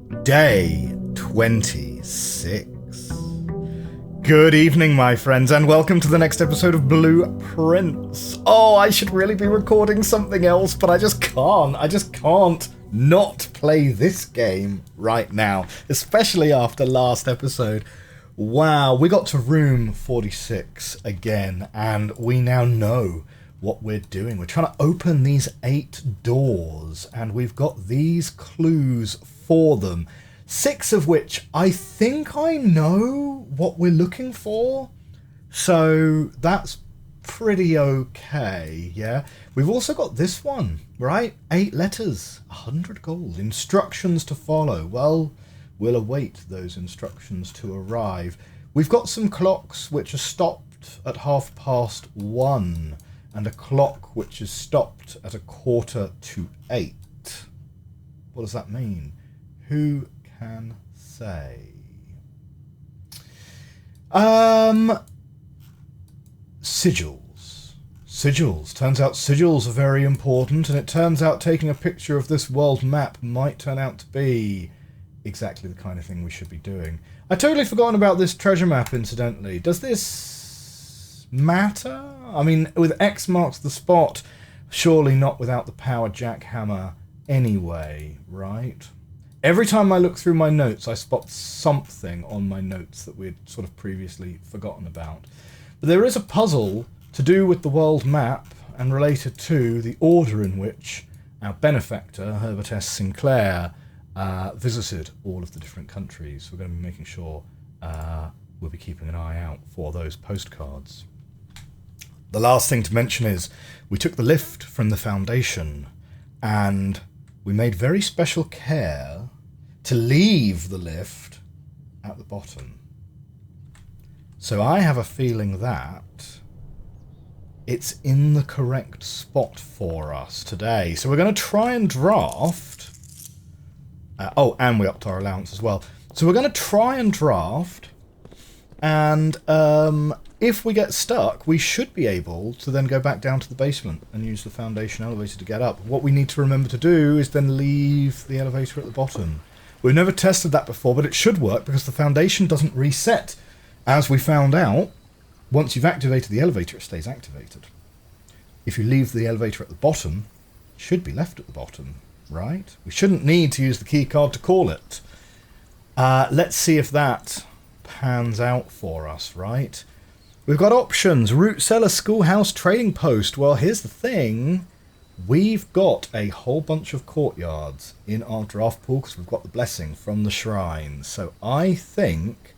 Day 26. Good evening, my friends, and welcome to the next episode of Blueprince. Oh, I should really be recording something else, but I just can't. I just can't not play this game right now, especially after last episode. Wow, we got to room 46 again, and we now know what we're doing. We're trying to open these 8 doors, and we've got these clues for them. 6 of which I think I know what we're looking for. So that's pretty okay, yeah? We've also got this one, right? 8 letters, 100 gold, instructions to follow. Well, we'll await those instructions to arrive. We've got some clocks which are stopped at 1:30, and a clock which is stopped at 7:45. What does that mean? Who can say? Sigils. Sigils. Turns out sigils are very important, and it turns out taking a picture of this world map might turn out to be exactly the kind of thing we should be doing. I totally forgotten about this treasure map, incidentally. Does this matter? I mean, with X marks the spot, surely not without the power jackhammer anyway, right? Every time I look through my notes, I spot something on my notes that we'd sort of previously forgotten about. But there is a puzzle to do with the world map and related to the order in which our benefactor, Herbert S. Sinclair, visited all of the different countries. We're going to be making sure we'll be keeping an eye out for those postcards. The last thing to mention is we took the lift from the Foundation, and we made very special care to leave the lift at the bottom. So I have a feeling that it's in the correct spot for us today. So we're going to try and draft. And we upped our allowance as well. So we're going to try and draft. And if we get stuck, we should be able to then go back down to the basement and use the Foundation elevator to get up. What we need to remember to do is then leave the elevator at the bottom. We've never tested that before, but it should work because the Foundation doesn't reset. As we found out, once you've activated the elevator, it stays activated. If you leave the elevator at the bottom, it should be left at the bottom, right? We shouldn't need to use the key card to call it. Let's see if that pans out for us, right? We've got options. Root cellar, schoolhouse, trading post. Well, here's the thing. We've got a whole bunch of courtyards in our draft pool because we've got the blessing from the shrine. So I think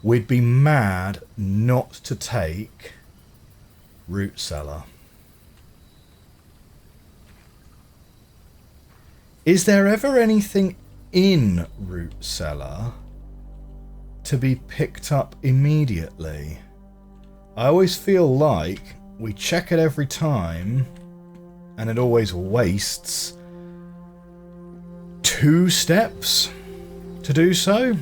we'd be mad not to take root cellar. Is there ever anything in root cellar to be picked up immediately? I always feel like we check it every time and it always wastes 2 steps to do so.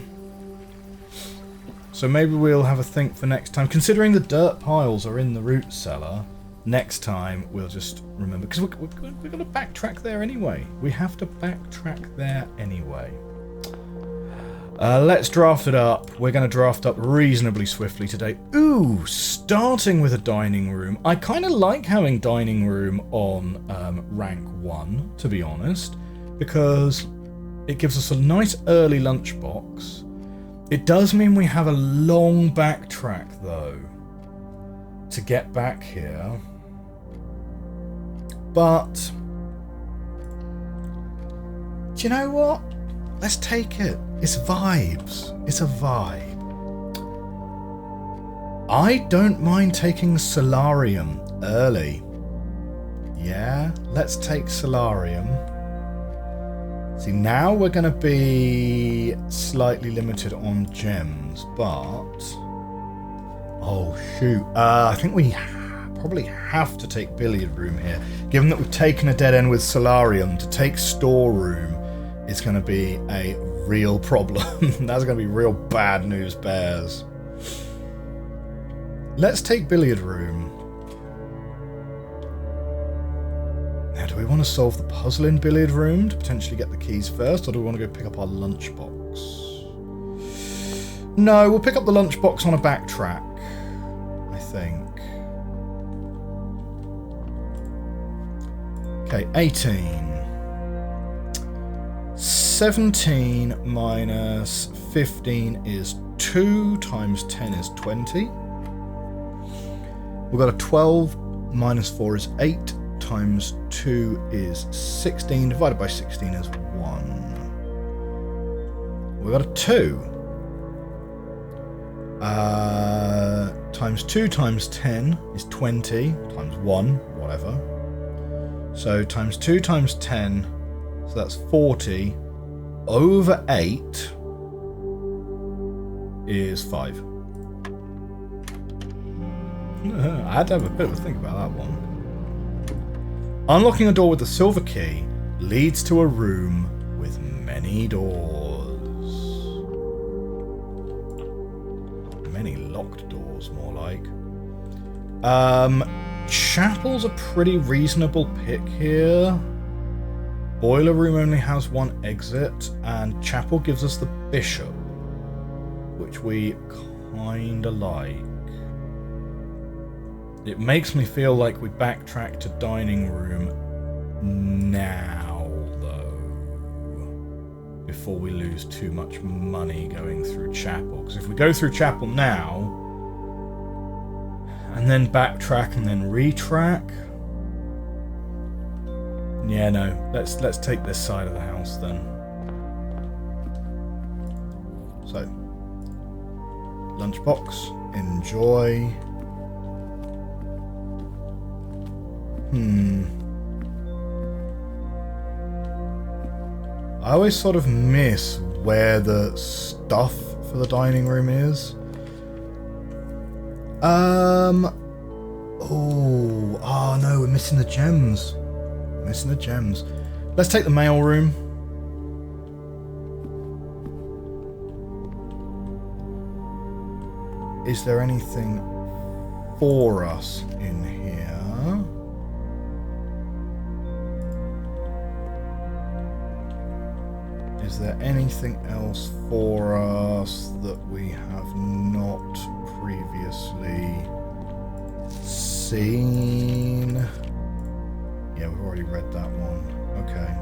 So maybe we'll have a think for next time. Considering the dirt piles are in the root cellar, next time we'll just remember, because we're going to backtrack there anyway. We have to backtrack there anyway. Let's draft it up. We're going to draft up reasonably swiftly today. Ooh, starting with a dining room. I kind of like having dining room on rank 1, to be honest, because it gives us a nice early lunchbox. It does mean we have a long backtrack, though, to get back here. But do you know what? Let's take it. It's vibes. It's a vibe. I don't mind taking Solarium early. Yeah, let's take Solarium. See, now we're going to be slightly limited on gems, but... Oh, shoot. I think we probably have to take Billiard Room here. Given that we've taken a dead end with Solarium, to take Storeroom is going to be a real problem. That's going to be real bad news bears. Let's take Billiard Room. Now, Do we want to solve the puzzle in billiard room to potentially get the keys first, or do we want to go pick up our lunchbox? No, we'll pick up the lunchbox on a backtrack, I think. Okay, 18. 17 minus 15 is 2, times 10 is 20. We've got a 12 minus 4 is 8, times 2 is 16, divided by 16 is 1. We've got a 2. Times 2 times 10 is 20, times 1, whatever. So times 2 times 10, so that's 40, over 8 is 5. I had to have a bit of a think about that one. Unlocking a door with a silver key leads to a room with many doors. Many locked doors, more like. Chapel's a pretty reasonable pick here. Boiler room only has one exit, and chapel gives us the bishop, which we kinda like. It makes me feel like we backtrack to dining room now, though, before we lose too much money going through chapel. Because if we go through chapel now, and then backtrack and then retrack, yeah, no. Let's take this side of the house then. So, lunchbox, enjoy. I always sort of miss where the stuff for the dining room is. Oh no, we're missing the gems. Missing the gems. Let's take the mail room. Is there anything for us in here? Is there anything else for us that we have not previously seen? Yeah, we've already read that one. Okay.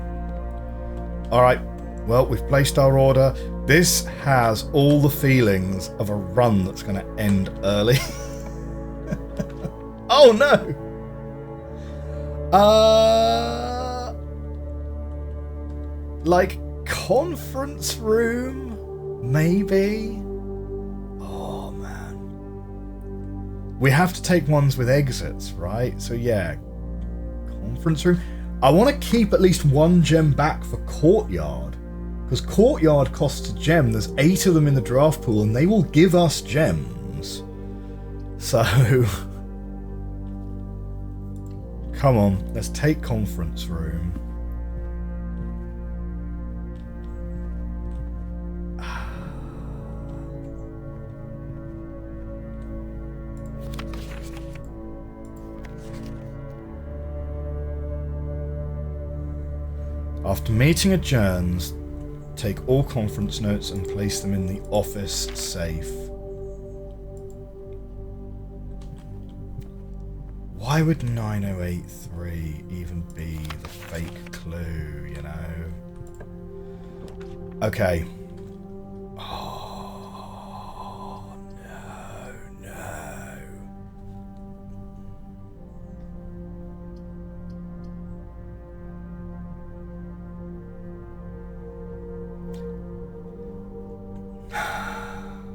Alright, well, we've placed our order. This has all the feelings of a run that's going to end early. Oh no! Like, conference room? Maybe? Oh man. We have to take ones with exits, right? So yeah, conference room. I want to keep at least one gem back for courtyard, because courtyard costs a gem. There's 8 of them in the draft pool, and they will give us gems. So, come on, let's take conference room. After meeting adjourns, take all conference notes and place them in the office safe. Why would 9083 even be the fake clue, you know? Okay. Oh, no.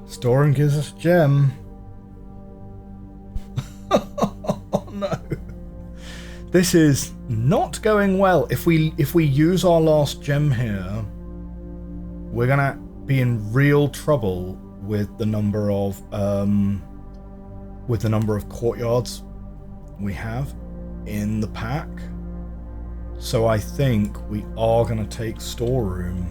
Storeroom gives us a gem. Oh no. This is not going well. If we use our last gem here, we're gonna be in real trouble with the number of courtyards we have in the pack. So I think we are gonna take storeroom.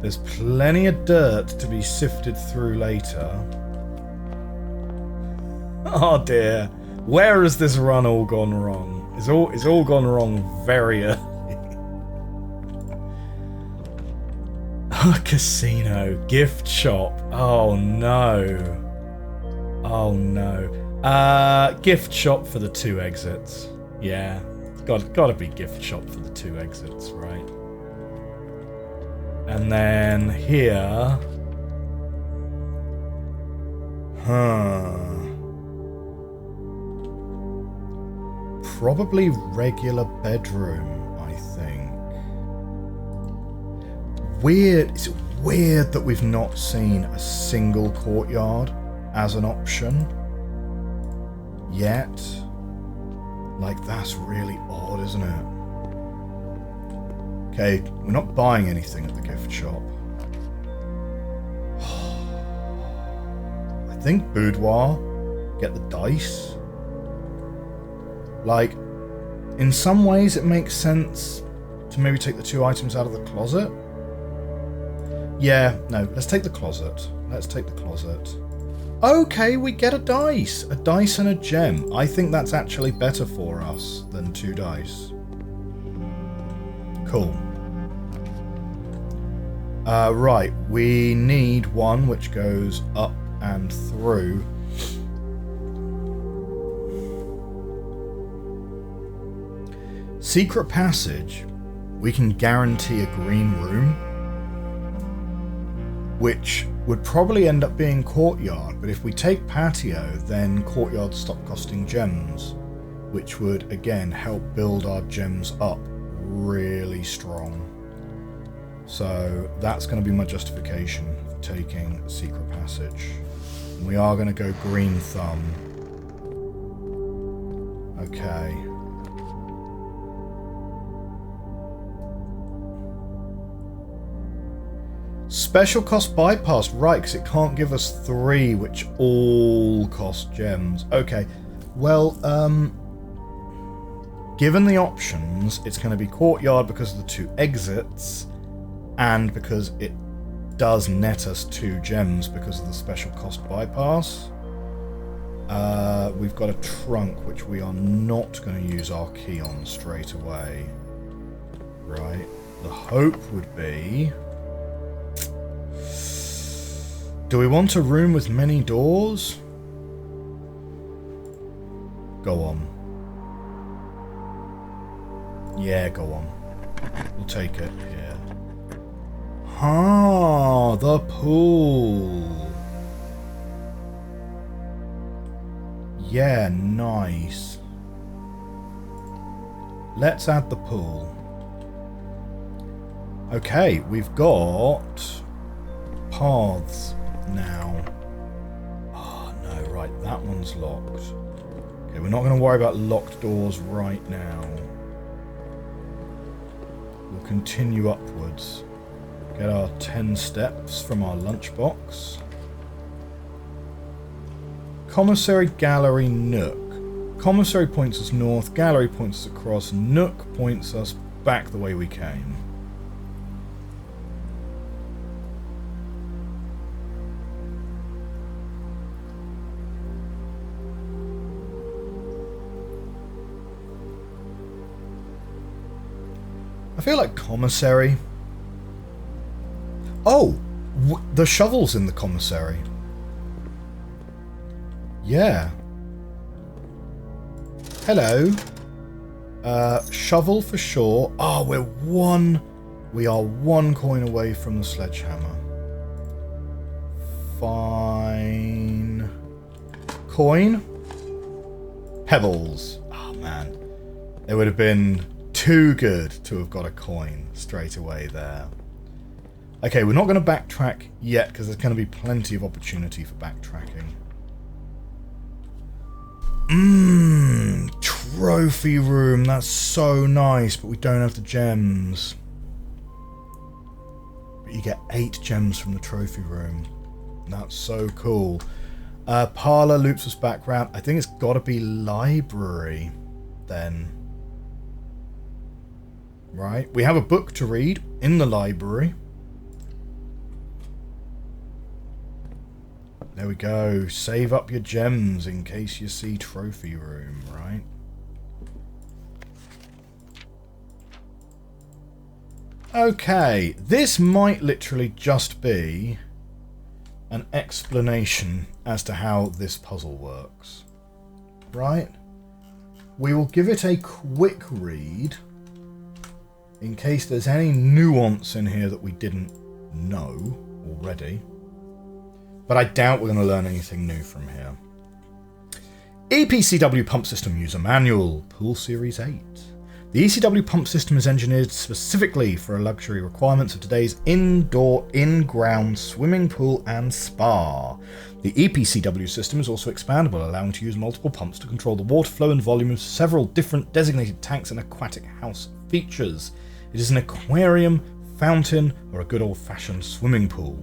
There's plenty of dirt to be sifted through later. Oh dear. Where has this run all gone wrong? It's all gone wrong very early. Casino. Gift shop. Oh no. Oh no. Gift shop for the 2 exits. Yeah. Gotta be gift shop for the 2 exits, right? And then here... Probably regular bedroom, I think. Weird. It's weird that we've not seen a single courtyard as an option yet. Like, that's really odd, isn't it? Okay, we're not buying anything at the gift shop. I think boudoir. Get the dice. Like, in some ways it makes sense to maybe take the 2 items out of the closet. Yeah, no, let's take the closet. Let's take the closet. Okay, we get a dice. A dice and a gem. I think that's actually better for us than 2 dice. Cool. Right, we need one which goes up and through. Secret passage. We can guarantee a green room, which would probably end up being courtyard, but if we take patio, then courtyard stop costing gems, which would again help build our gems up really strong. So that's going to be my justification for taking secret passage. And we are going to go green thumb. Okay. Special cost bypass, right, because it can't give us 3, which all cost gems. Okay, well, given the options, it's going to be courtyard because of the 2 exits, and because it does net us 2 gems because of the special cost bypass. We've got a trunk, which we are not going to use our key on straight away. Right, the hope would be... Do we want a room with many doors? Go on. Yeah, go on. We'll take it here. Ah, the pool. Yeah, nice. Let's add the pool. Okay, we've got paths now. Oh no, right, that one's locked. Okay, we're not going to worry about locked doors right now. We'll continue upwards. Get our 10 steps from our lunchbox. Commissary, gallery, nook. Commissary points us north, gallery points us across, nook points us back the way we came. I feel like commissary. Oh, the shovel's in the commissary. Yeah. Hello. Shovel for sure. Oh, we are 1 coin away from the sledgehammer. Fine. Coin. Pebbles. Oh man. It would have been too good to have got a coin straight away there. Okay, we're not going to backtrack yet because there's going to be plenty of opportunity for backtracking. Trophy room. That's so nice, but we don't have the gems. But you get 8 gems from the trophy room. That's so cool. Parlor loops us back round. I think it's got to be library then. Right, we have a book to read in the library. There we go. Save up your gems in case you see trophy room, right? Okay, this might literally just be an explanation as to how this puzzle works, right? We will give it a quick read in case there's any nuance in here that we didn't know already. But I doubt we're going to learn anything new from here. EPCW Pump System User Manual, Pool Series 8. The ECW pump system is engineered specifically for luxury requirements of today's indoor, in-ground swimming pool and spa. The EPCW system is also expandable, allowing to use multiple pumps to control the water flow and volume of several different designated tanks and aquatic house features. It is an aquarium, fountain, or a good old-fashioned swimming pool.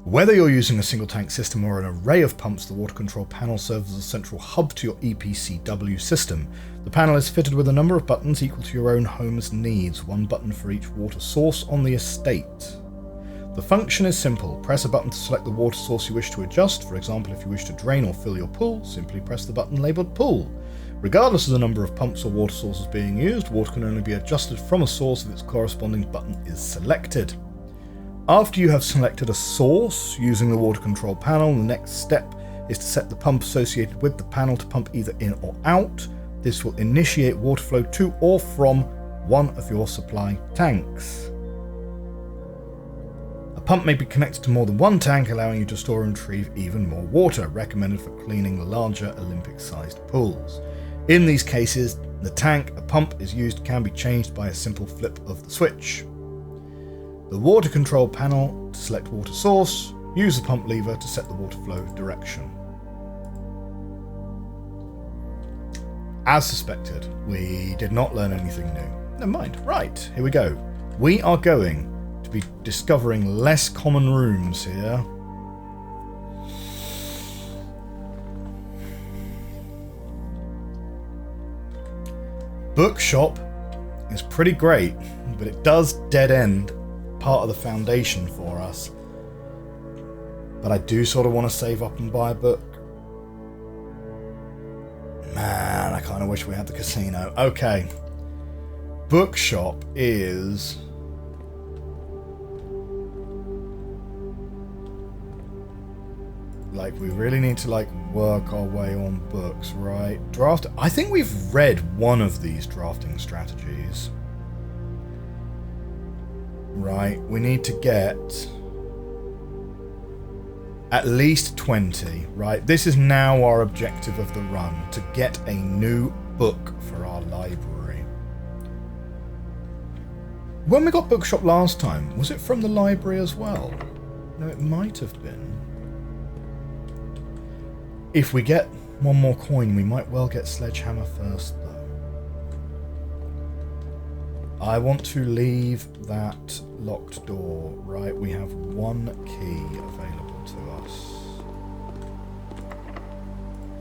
Whether you're using a single tank system or an array of pumps, the water control panel serves as a central hub to your EPCW system. The panel is fitted with a number of buttons equal to your own home's needs, one button for each water source on the estate. The function is simple. Press a button to select the water source you wish to adjust. For example, if you wish to drain or fill your pool, simply press the button labelled pool. Regardless of the number of pumps or water sources being used, water can only be adjusted from a source if its corresponding button is selected. After you have selected a source using the water control panel, the next step is to set the pump associated with the panel to pump either in or out. This will initiate water flow to or from one of your supply tanks. A pump may be connected to more than one tank, allowing you to store and retrieve even more water, recommended for cleaning larger Olympic-sized pools. In these cases, the tank a pump is used can be changed by a simple flip of the switch. The water control panel to select water source, use the pump lever to set the water flow direction. As suspected, we did not learn anything new. Never mind. Right, here we go. We are going to be discovering less common rooms here. Bookshop is pretty great, but it does dead end part of the foundation for us. But I do sort of want to save up and buy a book. Man, I kind of wish we had the casino. Okay. Bookshop is... like, we really need to, like, work our way on books, right? Draft... I think we've read one of these drafting strategies. Right, we need to get at least 20, right? This is now our objective of the run, to get a new book for our library. When we got Bookshop last time, was it from the library as well? No, it might have been. If we get one more coin, we might well get Sledgehammer first, though. I want to leave that locked door, right? We have one key available to us.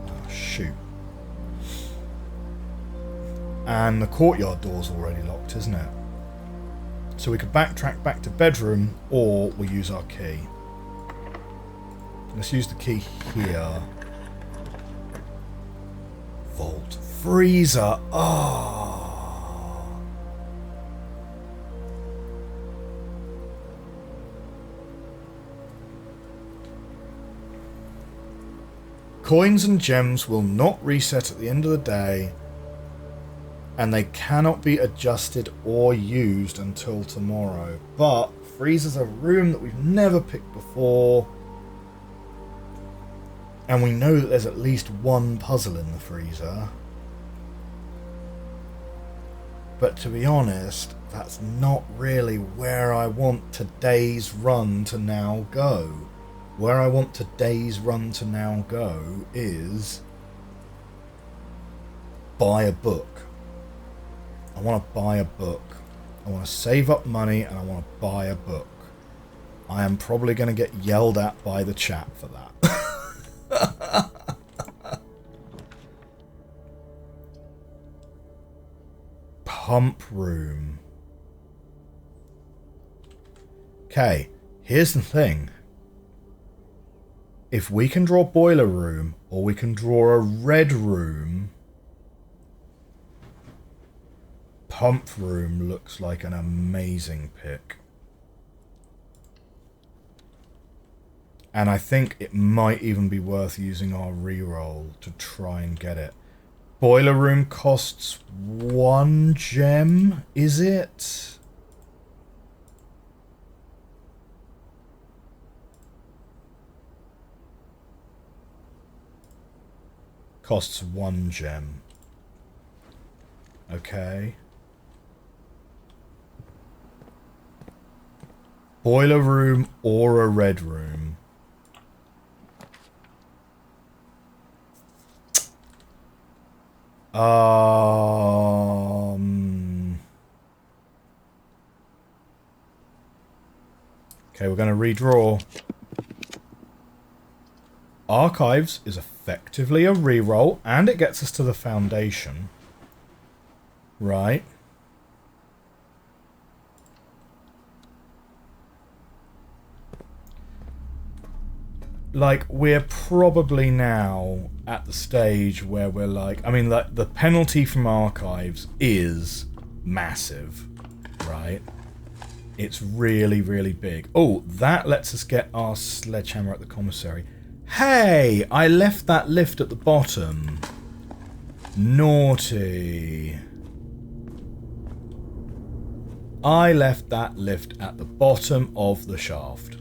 Oh, shoot. And the courtyard door's already locked, isn't it? So we could backtrack back to bedroom, or we'll use our key. Let's use the key here. Vault. Freezer. Oh. Coins and gems will not reset at the end of the day, and they cannot be adjusted or used until tomorrow. But freezer's a room that we've never picked before, and we know that there's at least one puzzle in the freezer. But to be honest, that's not really where I want today's run to now go. Where I want today's run to now go is buy a book. I want to buy a book. I want to save up money and I want to buy a book. I am probably going to get yelled at by the chat for that. Pump room. Okay, here's the thing. if we can draw boiler room, or we can draw a red room, pump room looks like an amazing pick. And I think it might even be worth using our reroll to try and get it. Boiler room costs 1 gem, is it? Costs 1 gem. Okay. Boiler room or a red room. Okay, we're going to redraw. Archives is effectively a reroll, and it gets us to the foundation. Right. Like, we're probably now at the stage where we're like... I mean, like, the penalty from Archives is massive, right? It's really, really big. Oh, that lets us get our sledgehammer at the commissary. Hey, I left that lift at the bottom. Naughty. I left that lift at the bottom of the shaft.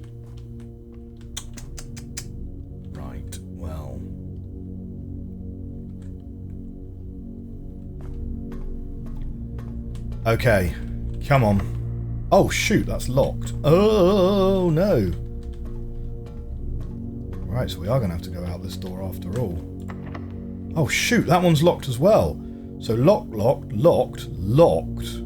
Right, well. Okay, come on. Oh, shoot, that's locked. Oh, no. Right, so we are going to have to go out this door after all. Oh, shoot, that one's locked as well. So locked, locked, locked, locked.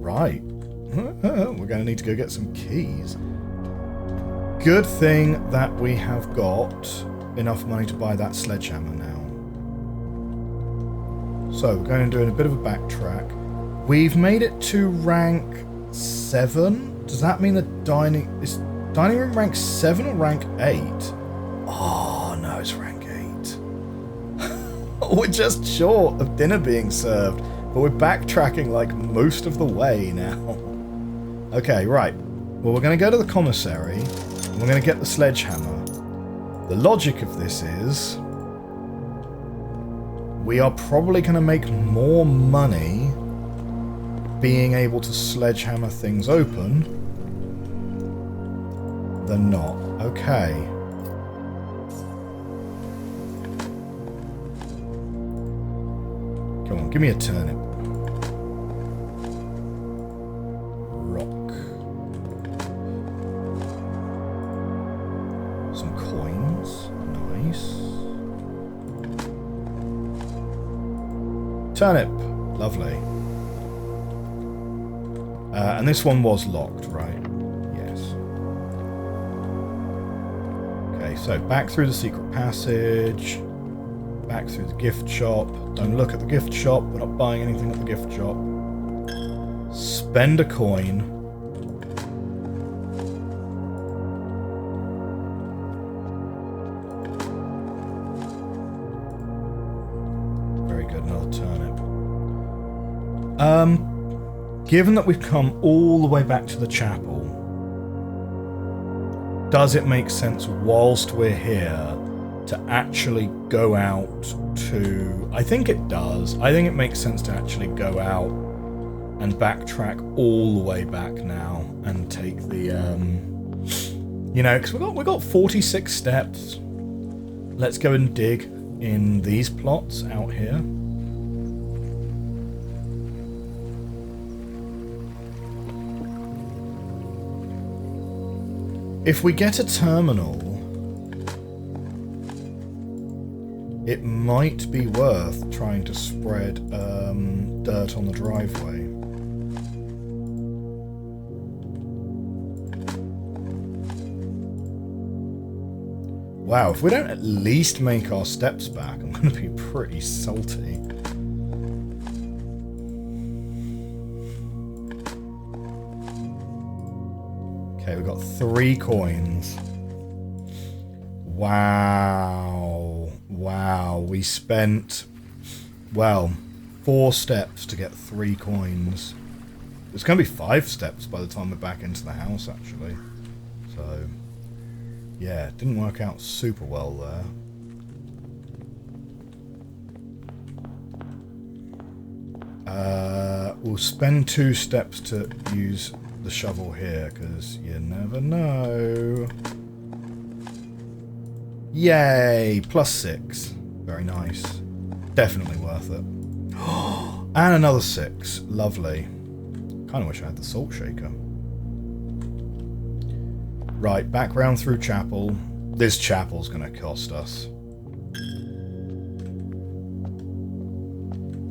Right. We're going to need to go get some keys. Good thing that we have got enough money to buy that sledgehammer now. So, we're going to do a bit of a backtrack. We've made it to rank 7. Does that mean the is dining room rank 7 or rank 8? Oh, no, it's rank 8. We're just short of dinner being served, but we're backtracking like most of the way now. Okay, right. Well, we're going to go to the commissary, and we're going to get the sledgehammer. The logic of this is... we are probably going to make more money being able to sledgehammer things open than not. Okay. Come on, give me a turnip. Rock. Some coins. Nice. Turnip. Lovely. And this one was locked, right? Yes. Okay, so back through the secret passage. Back through the gift shop. Don't look at the gift shop. We're not buying anything at the gift shop. Spend a coin. Very good, another turnip. Given that we've come all the way back to the chapel, does it make sense whilst we're here to actually go out to... I think it does. I think it makes sense to actually go out and backtrack all the way back now and take the, you know, because we got 46 steps. Let's go and dig in these plots out here. If we get a terminal, it might be worth trying to spread dirt on the driveway. Wow, if we don't at least make our steps back, I'm going to be pretty salty. we've got 3 coins. Wow. Wow. We spent, well, 4 steps to get 3 coins. It's going to be 5 steps by the time we're back into the house, actually. So, yeah, it didn't work out super well there. We'll spend 2 steps to use the shovel here, because you never know. Yay! +6. Very nice. Definitely worth it. And another 6. Lovely. Kind of wish I had the salt shaker. Right, back round through chapel. This chapel's going to cost us.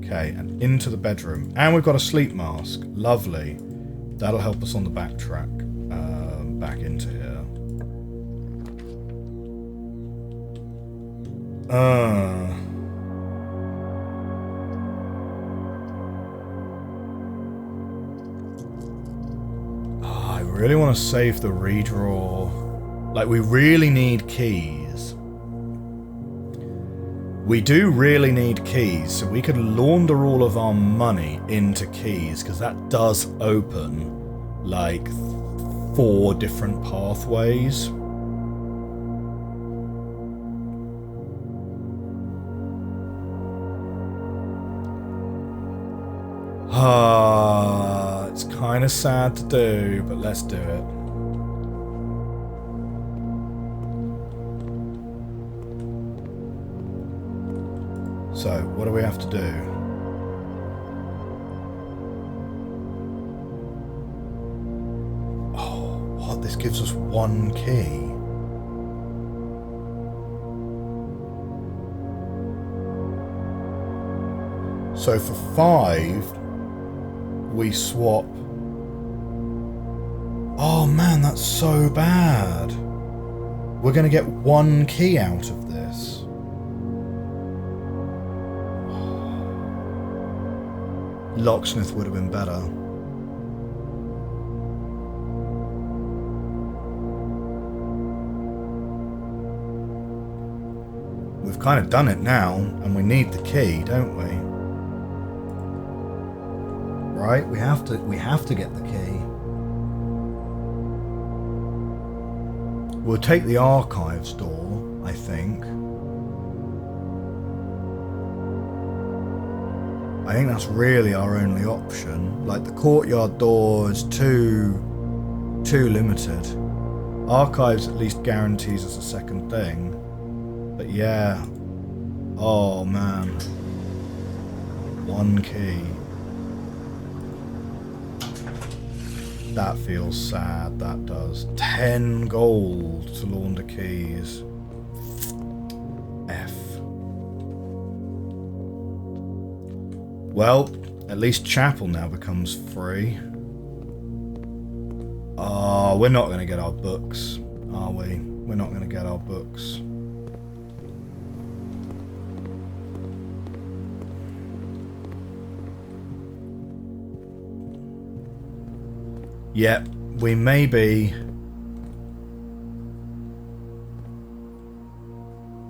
Okay, and into the bedroom. And we've got a sleep mask. Lovely. That'll help us on the backtrack. Back into here. I really want to save the redraw. Like, we really need keys. We do really need keys, so we could launder all of our money into keys, because that does open, like, 4 different pathways. It's kind of sad to do, but let's do it. So, what do we have to do? Oh, what? This gives us 1 key. So for 5, we swap. Oh man, that's so bad. We're going to get 1 key out of this. Locksmith would have been better. We've kind of done it now, and we need the key, don't we? Right? We have to get the key. We'll take the archives door, I think. I think that's really our only option. Like, the courtyard door is too limited. Archives at least guarantees us a second thing. But yeah. Oh man. 1 key. That feels sad, that does. 10 gold to launder keys. F. Well, at least chapel now becomes free. Oh, we're not going to get our books, are we? We're not going to get our books. Yep, we maybe...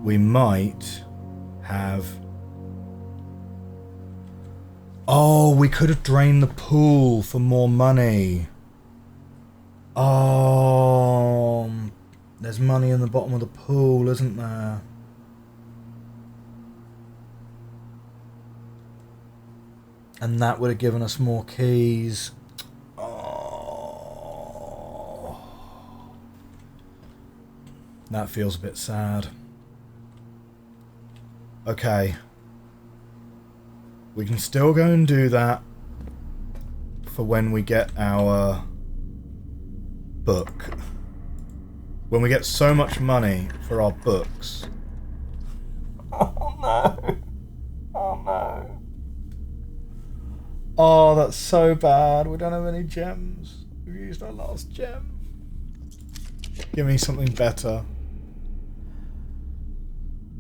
We might have... Oh, we could have drained the pool for more money. Oh, there's money in the bottom of the pool, isn't there? And that would have given us more keys. Oh, that feels a bit sad. Okay. We can still go and do that for when we get our book. When we get so much money for our books. Oh no. Oh no. Oh, that's so bad. We don't have any gems. We've used our last gem. Give me something better.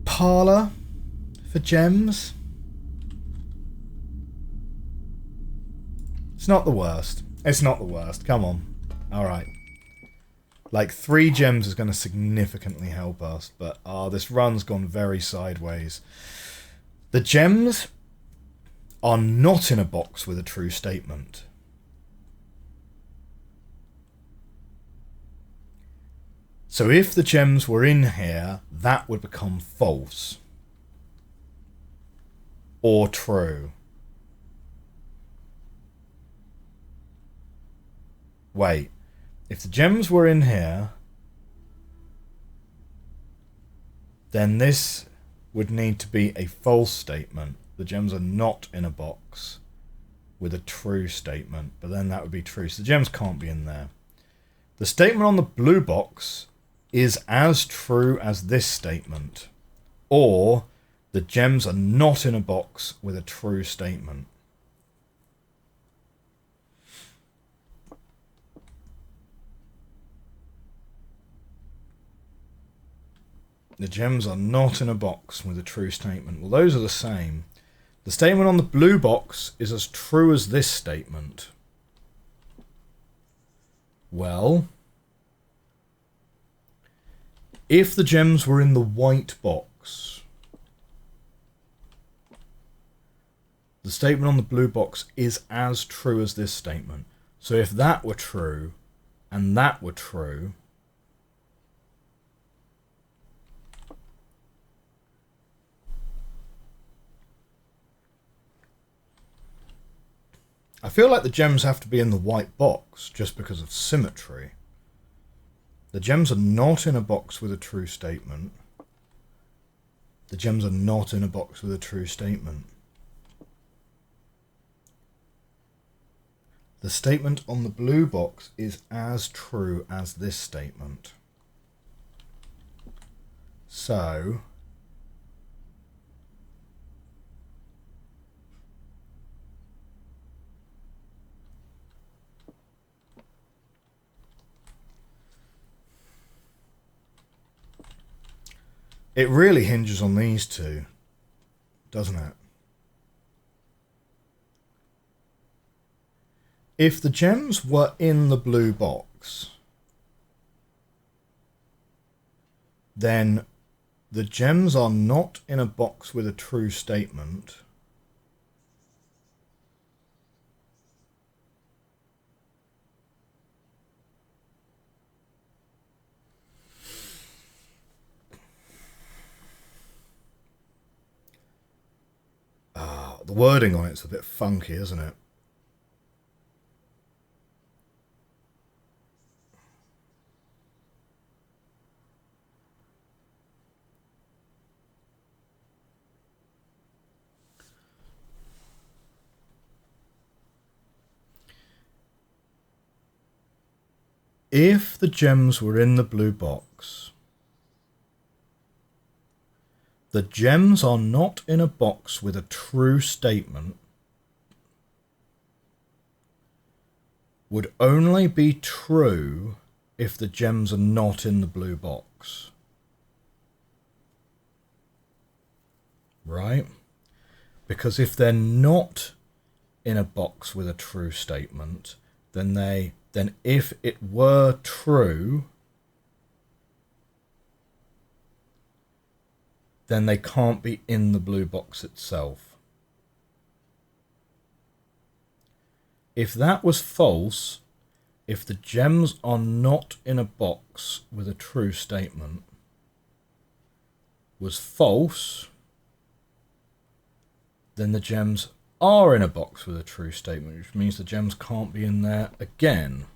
Parlour for gems. It's not the worst. It's not the worst. Come on. Alright. Like 3 gems is going to significantly help us, but this run's gone very sideways. The gems are not in a box with a true statement. So if the gems were in here, that would become false. Or true. Wait. If the gems were in here, then this would need to be a false statement. The gems are not in a box with a true statement, but then that would be true. So the gems can't be in there. The statement on the blue box is as true as this statement, or the gems are not in a box with a true statement. The gems are not in a box with a true statement. Well, those are the same. The statement on the blue box is as true as this statement. Well, if the gems were in the white box, the statement on the blue box is as true as this statement. So if that were true and that were true, I feel like the gems have to be in the white box just because of symmetry. The gems are not in a box with a true statement. The gems are not in a box with a true statement. The statement on the blue box is as true as this statement. So it really hinges on these two, doesn't it? If the gems were in the blue box, then the gems are not in a box with a true statement. The wording on it's a bit funky, isn't it? If the gems were in the blue box, the gems are not in a box with a true statement would only be true if the gems are not in the blue box. Right? Because if they're not in a box with a true statement, then if it were true, then they can't be in the blue box itself. If that was false, if the gems are not in a box with a true statement was false, then the gems are in a box with a true statement, which means the gems can't be in there again.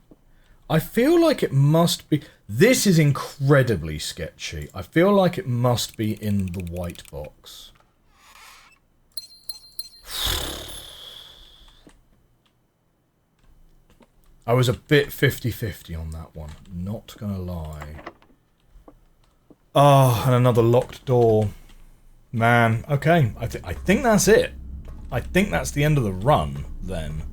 I feel like it must be... This is incredibly sketchy. I feel like it must be in the white box. I was a bit 50-50 on that one. Not gonna lie. Oh, and another locked door. Man, okay. I think that's it. I think that's the end of the run, then.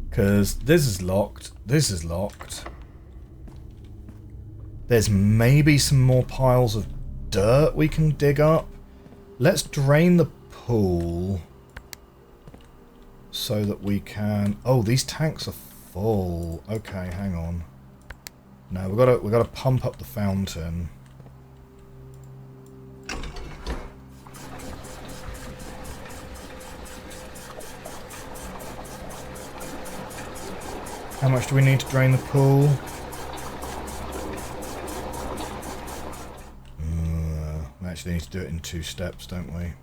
Because this is locked. This is locked. There's maybe some more piles of dirt we can dig up. Let's drain the pool. So that we can... Oh, these tanks are full. Okay, hang on. No, we've got to pump up the fountain. How much do we need to drain the pool? We actually need to do it in 2 steps, don't we?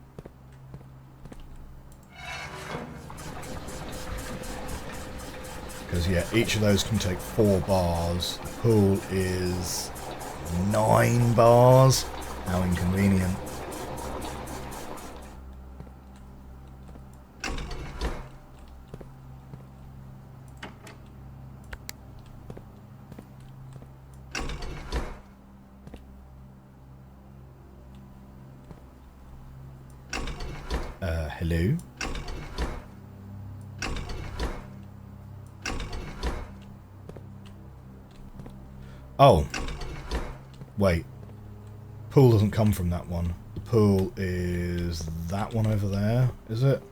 Because, yeah, each of those can take 4 bars. The pool is 9 bars. How inconvenient. Hello? Oh. Wait. Pool doesn't come from that one. The pool is that one over there, is it?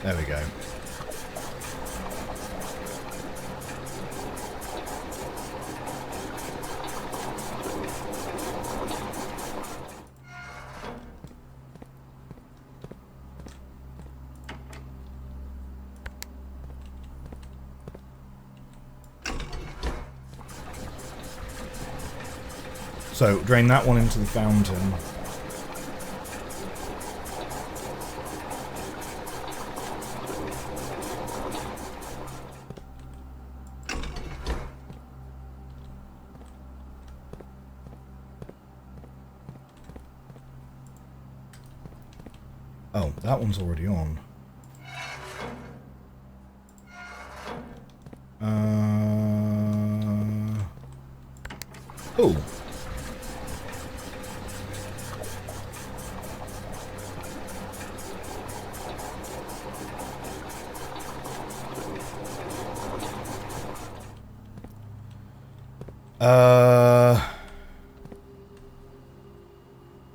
There we go. So, drain that one into the fountain. Oh, that one's already on. Oh.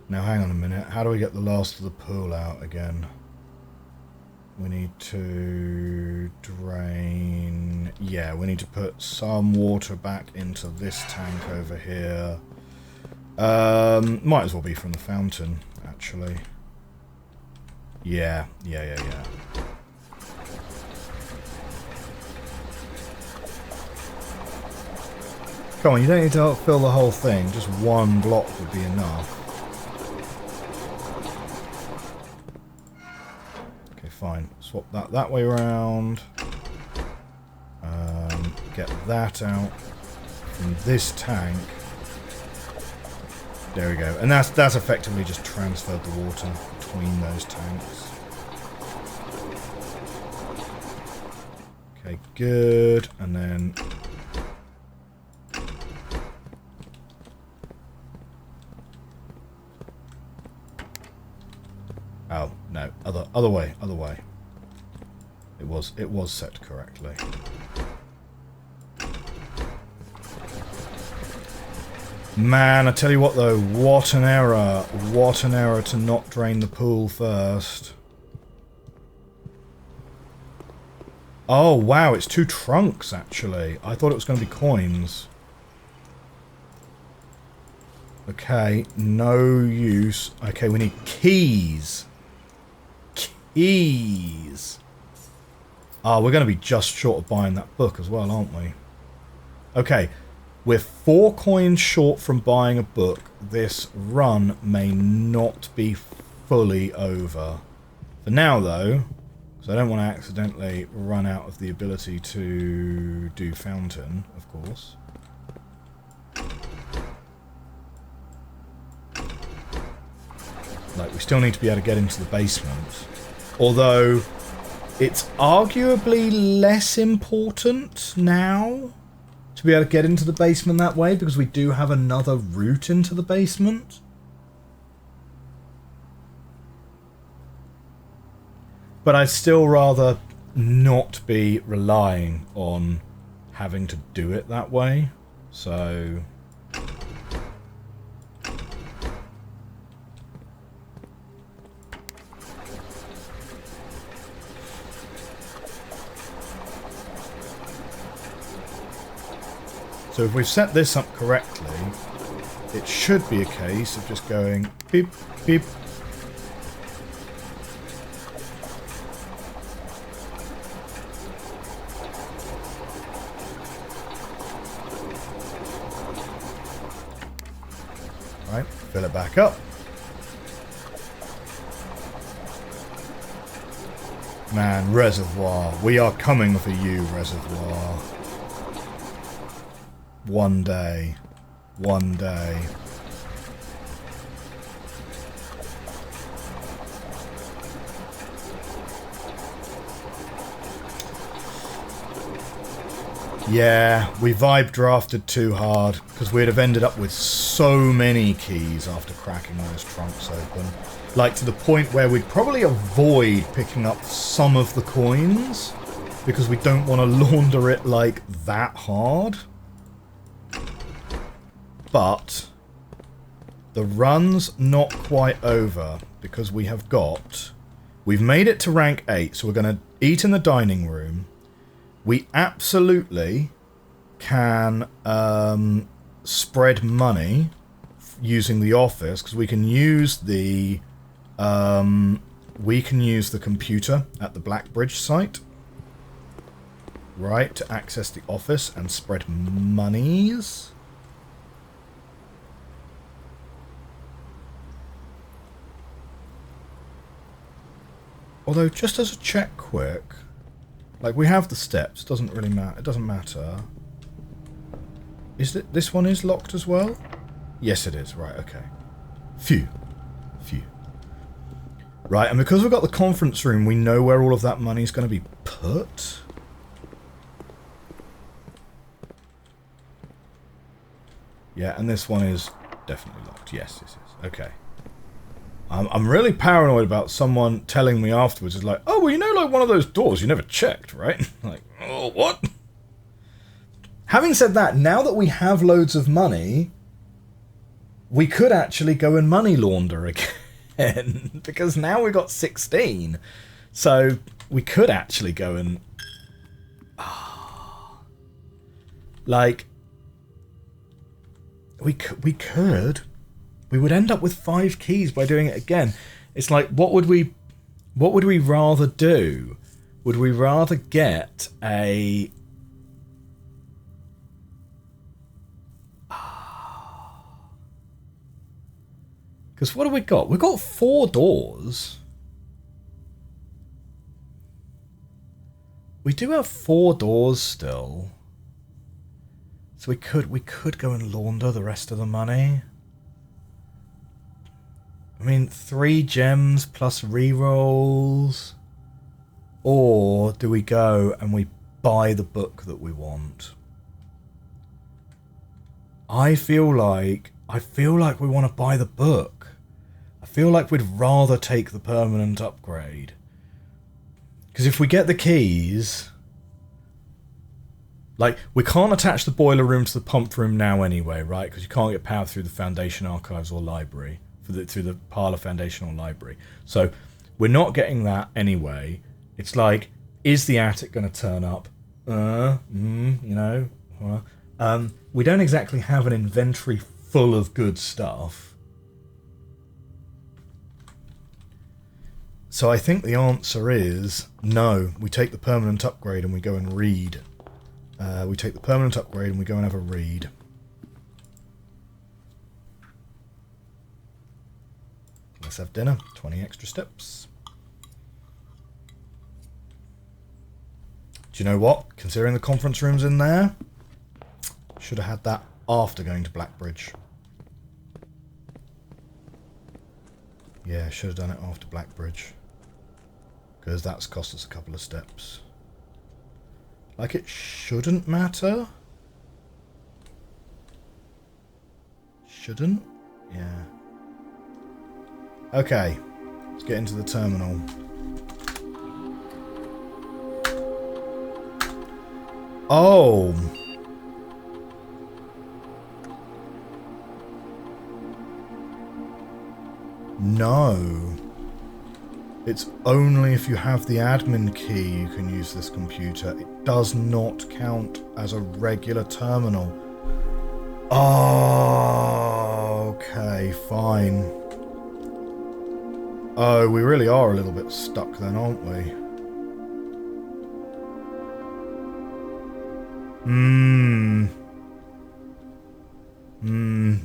Now hang on a minute. How do we get the last of the pool out again? We need to drain... Yeah, we need to put some water back into this tank over here. Might as well be from the fountain, actually. Yeah. Come on, you don't need to fill the whole thing. Just one block would be enough. Okay, fine. Swap that way around. Get that out from this tank. There we go. And that's effectively just transferred the water between those tanks. Okay, good. And then... Oh, no. Other way. It was set correctly. Man, I tell you what though, what an error. What an error to not drain the pool first. Oh, wow, it's 2 trunks, actually. I thought it was going to be coins. Okay, no use. Okay, we need keys. Keys. Ah, we're going to be just short of buying that book as well, aren't we? Okay, we're 4 coins short from buying a book. This run may not be fully over. For now, though, because I don't want to accidentally run out of the ability to do fountain, of course. Like, we still need to be able to get into the basement. Although, it's arguably less important now to be able to get into the basement that way, because we do have another route into the basement. But I'd still rather not be relying on having to do it that way. So... So if we've set this up correctly, it should be a case of just going beep, beep. Right, fill it back up. Man, Reservoir. We are coming for you, Reservoir. One day. One day. Yeah, we vibe drafted too hard because we'd have ended up with so many keys after cracking those trunks open. Like to the point where we'd probably avoid picking up some of the coins because we don't want to launder it like that hard. But the run's not quite over because we've made it to rank 8, so we're going to eat in the dining room. We absolutely can spread money using the office because we can use the computer at the Blackbridge site, right, to access the office and spread monies. Although, just as a check quick, like we have the steps, doesn't really matter. It doesn't matter. Is it this one is locked as well? Yes, it is. Right. Okay. Phew. Right, and because we've got the conference room, we know where all of that money is going to be put. Yeah, and this one is definitely locked. Yes, this is. Okay. I'm really paranoid about someone telling me afterwards, is like, oh, well, you know, like one of those doors you never checked, right? Like, oh, what? Having said that, now that we have loads of money, we could actually go and money launder again. Because now we've got 16. So we could actually go and... like... We could... We would end up with 5 keys by doing it again. It's like, what would we rather do? Would we rather get a... Because what have we got? We've got 4 doors. We do have 4 doors still. So we could go and launder the rest of the money. I mean, 3 gems plus rerolls. Or do we go and we buy the book that we want? I feel like we want to buy the book. I feel like we'd rather take the permanent upgrade. Because if we get the keys... Like, we can't attach the boiler room to the pump room now anyway, right? Because you can't get power through the Foundation Archives or Library. Through the Parlour Foundation or Library. So, we're not getting that anyway. It's like, is the attic going to turn up? We don't exactly have an inventory full of good stuff. So I think the answer is no. We take the permanent upgrade and we go and read. We take the permanent upgrade and we go and have a read. Let's have dinner. 20 extra steps. Do you know what? Considering the conference room's in there, should have had that after going to Blackbridge. Yeah, should have done it after Blackbridge. Because that's cost us a couple of steps. Like it shouldn't matter. Shouldn't? Yeah. Okay. Let's get into the terminal. Oh. No. It's only if you have the admin key you can use this computer. It does not count as a regular terminal. Oh, okay, fine. Oh, we really are a little bit stuck then, aren't we?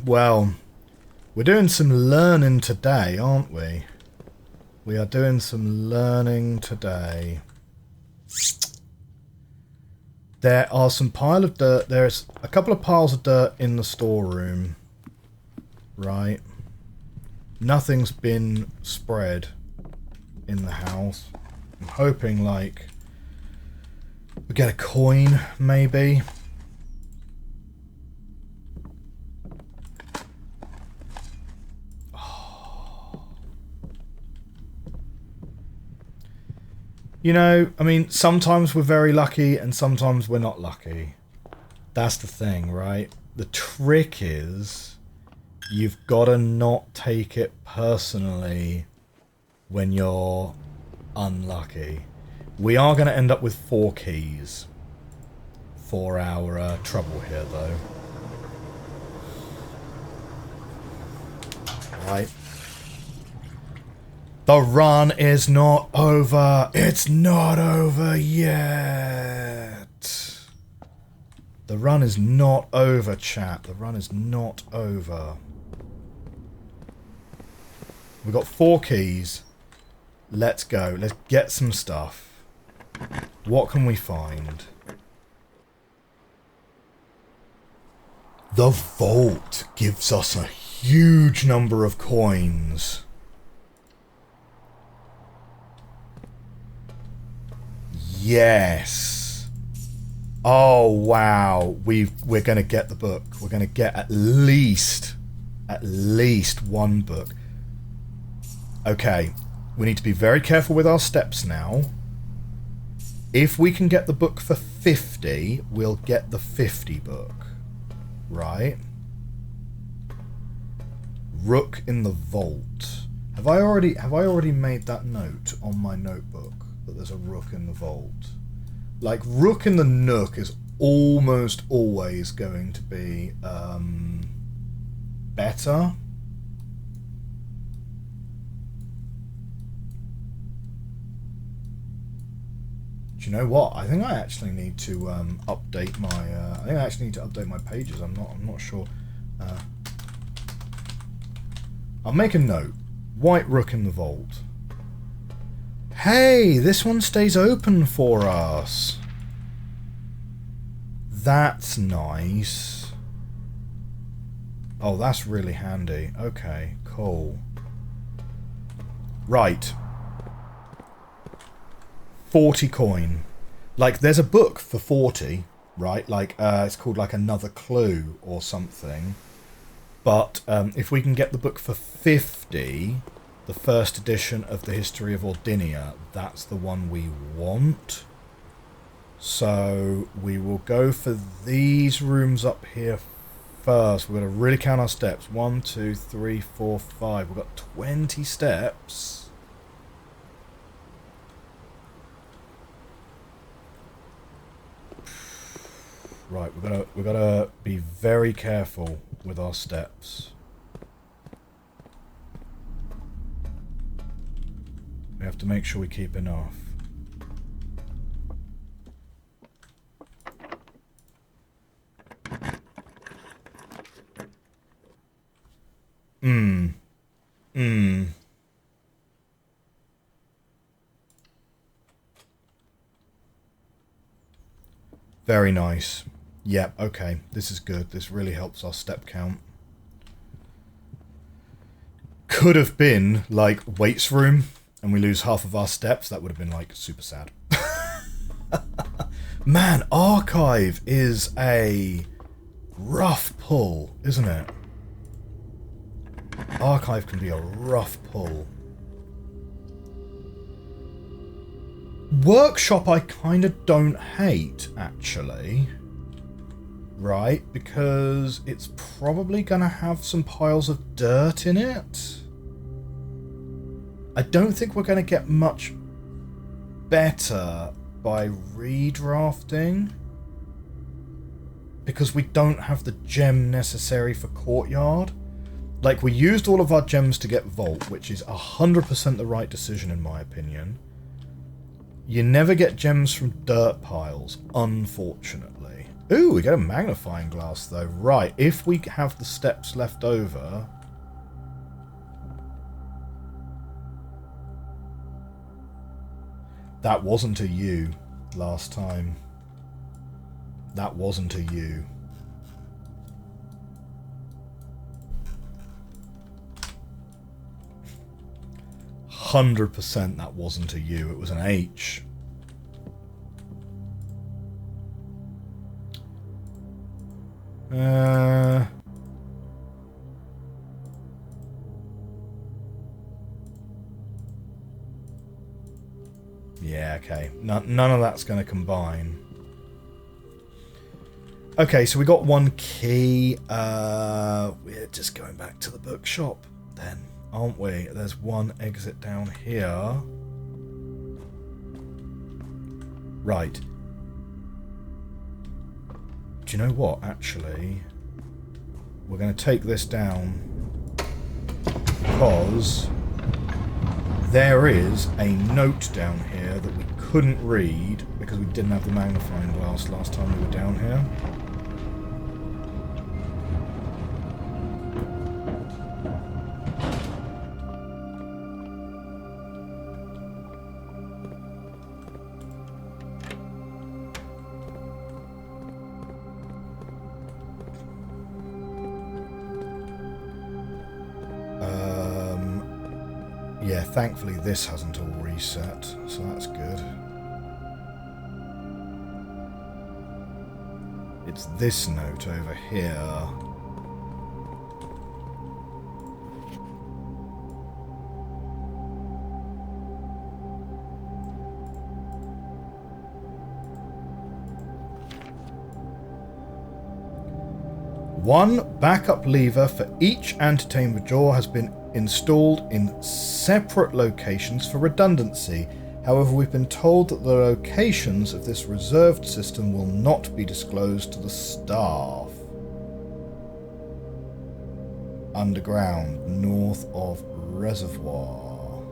Well, we're doing some learning today, aren't we? We are doing some learning today. There are some pile of dirt. There's a couple of piles of dirt in the storeroom. Right. Nothing's been spread in the house. I'm hoping, like, we get a coin, maybe. You know, I mean, sometimes we're very lucky and sometimes we're not lucky. That's the thing, right? The trick is you've got to not take it personally when you're unlucky. We are going to end up with 4 keys for our trouble here, though. Right. The run is not over. It's not over yet. The run is not over, chat. The run is not over. We've got 4 keys. Let's go. Let's get some stuff. What can we find? The vault gives us a huge number of coins. Yes. Oh wow. We're gonna get the book. We're gonna get at least 1 book. Okay. We need to be very careful with our steps now. If we can get the book for 50, we'll get the 50 book. Right? Rook in the vault. Have I already made that note on my notebook? That there's a rook in the vault. Like, rook in the nook is almost always going to be better. Do you know what? I think I actually need to update my. I think I actually need to update my pages. I'm not sure. I'll make a note. White rook in the vault. Hey, this one stays open for us. That's nice. Oh, that's really handy. Okay, cool. Right. 40 coin. Like, there's a book for 40, right? Like, it's called, like, Another Clue or something. But if we can get the book for 50... the first edition of the History of Ordinia, that's the one we want. So we will go for these rooms up here first. We're going to really count our steps. 1, 2, 3, 4, 5. We've got 20 steps. Right, we've got to be very careful with our steps. We have to make sure we keep enough. Very nice. Yep, okay. This is good. This really helps our step count. Could have been, like, weights room, and we lose half of our steps. That would have been, like, super sad. Man, archive is a rough pull, isn't it? Archive can be a rough pull. Workshop I kind of don't hate, actually. Right? Because it's probably going to have some piles of dirt in it. I don't think we're going to get much better by redrafting. because we don't have the gem necessary for courtyard. Like, we used all of our gems to get vault, which is 100% the right decision in my opinion. You never get gems from dirt piles, unfortunately. Ooh, we get a magnifying glass though. Right, if we have the steps left over... That wasn't a U last time. That wasn't a U. %, that wasn't a U, it was an H. Yeah, okay. None of that's going to combine. Okay, so we got one key. We're just going back to the bookshop then, aren't we? There's one exit down here. Right. Do you know what, actually? We're going to take this down because there is a note down here that we couldn't read because we didn't have the magnifying glass last time we were down here. Yeah, thankfully this hasn't all reset, so that's good. It's this note over here. One backup lever for each antechamber door has been installed in separate locations for redundancy. However, we've been told that the locations of this reserved system will not be disclosed to the staff. Underground, north of reservoir.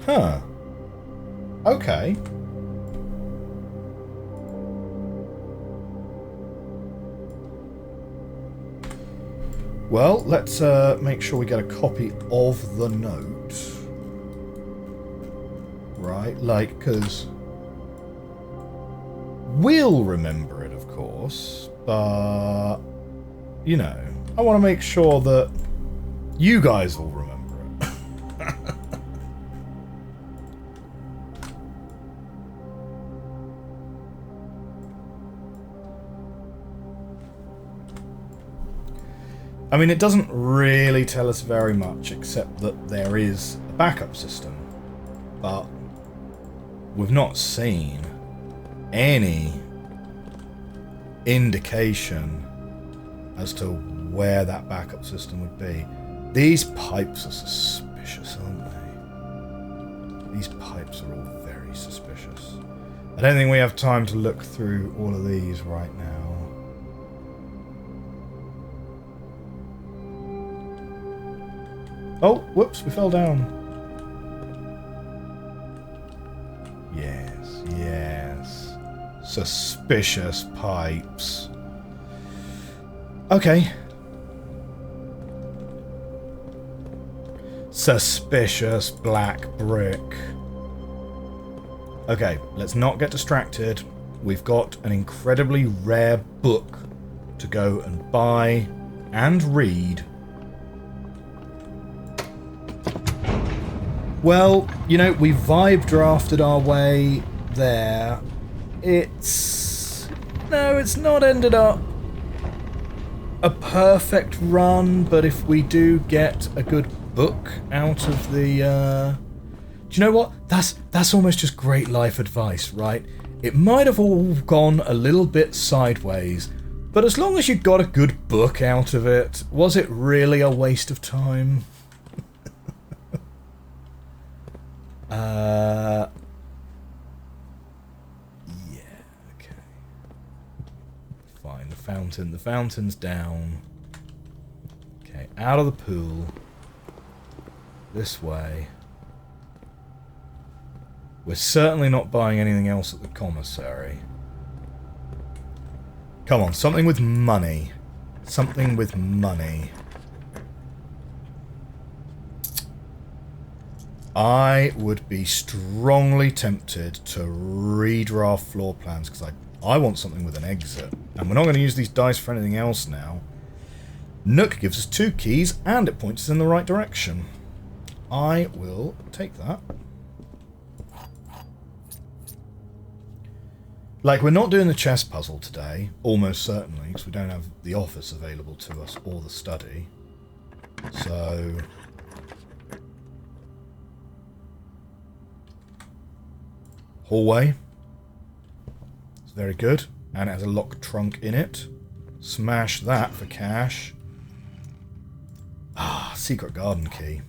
Huh. Okay. Well, let's make sure we get a copy of the note. Right, like, because we'll remember it, of course, but, you know, I want to make sure that you guys will remember it. I mean, it doesn't really tell us very much, except that there is a backup system. But we've not seen any indication as to where that backup system would be. These pipes are suspicious, aren't they? These pipes are all very suspicious. I don't think we have time to look through all of these right now. Oh, whoops, we fell down. Yes, yes. Suspicious pipes. Okay. Suspicious black brick. Okay, let's not get distracted. We've got an incredibly rare book to go and buy and read. Well, you know, we vibe drafted our way there. It's... No, it's not ended up a perfect run, but if we do get a good book out of the... Do you know what? That's almost just great life advice, right? It might have all gone a little bit sideways, but as long as you got a good book out of it, was it really a waste of time? Yeah, okay. Fine, the fountain's down. Okay, out of the pool. This way. We're certainly not buying anything else at the commissary. Come on, something with money. Something with money. I would be strongly tempted to redraft floor plans because I want something with an exit. And we're not going to use these dice for anything else now. Nook gives us 2 keys and it points us in the right direction. I will take that. Like, we're not doing the chess puzzle today, almost certainly, because we don't have the office available to us or the study. So... hallway. It's very good. And it has a locked trunk in it. Smash that for cash. Ah, secret garden key.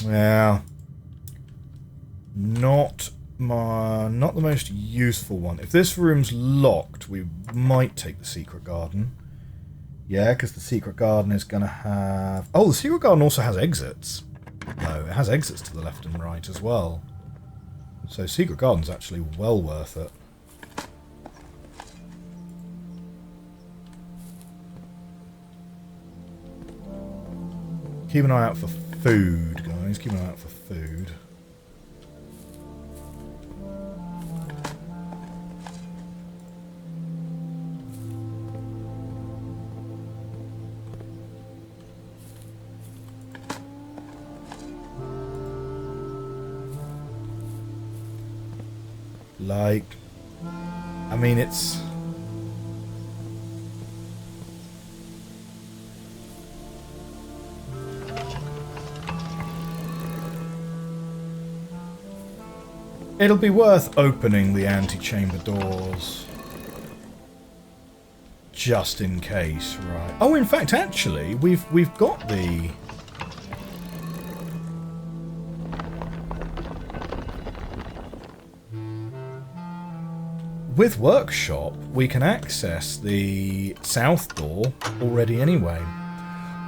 Yeah. Not the most useful one. If this room's locked, we might take the secret garden. Yeah, because the secret garden is going to have... oh, the secret garden also has exits. No, it has exits to the left and right as well. So secret garden's actually well worth it. Keep an eye out for food, guys. Keep an eye out for food. Like, I mean, it's... it'll be worth opening the antechamber doors. Just in case, right. Oh, in fact, actually, we've got the... with workshop, we can access the south door already anyway.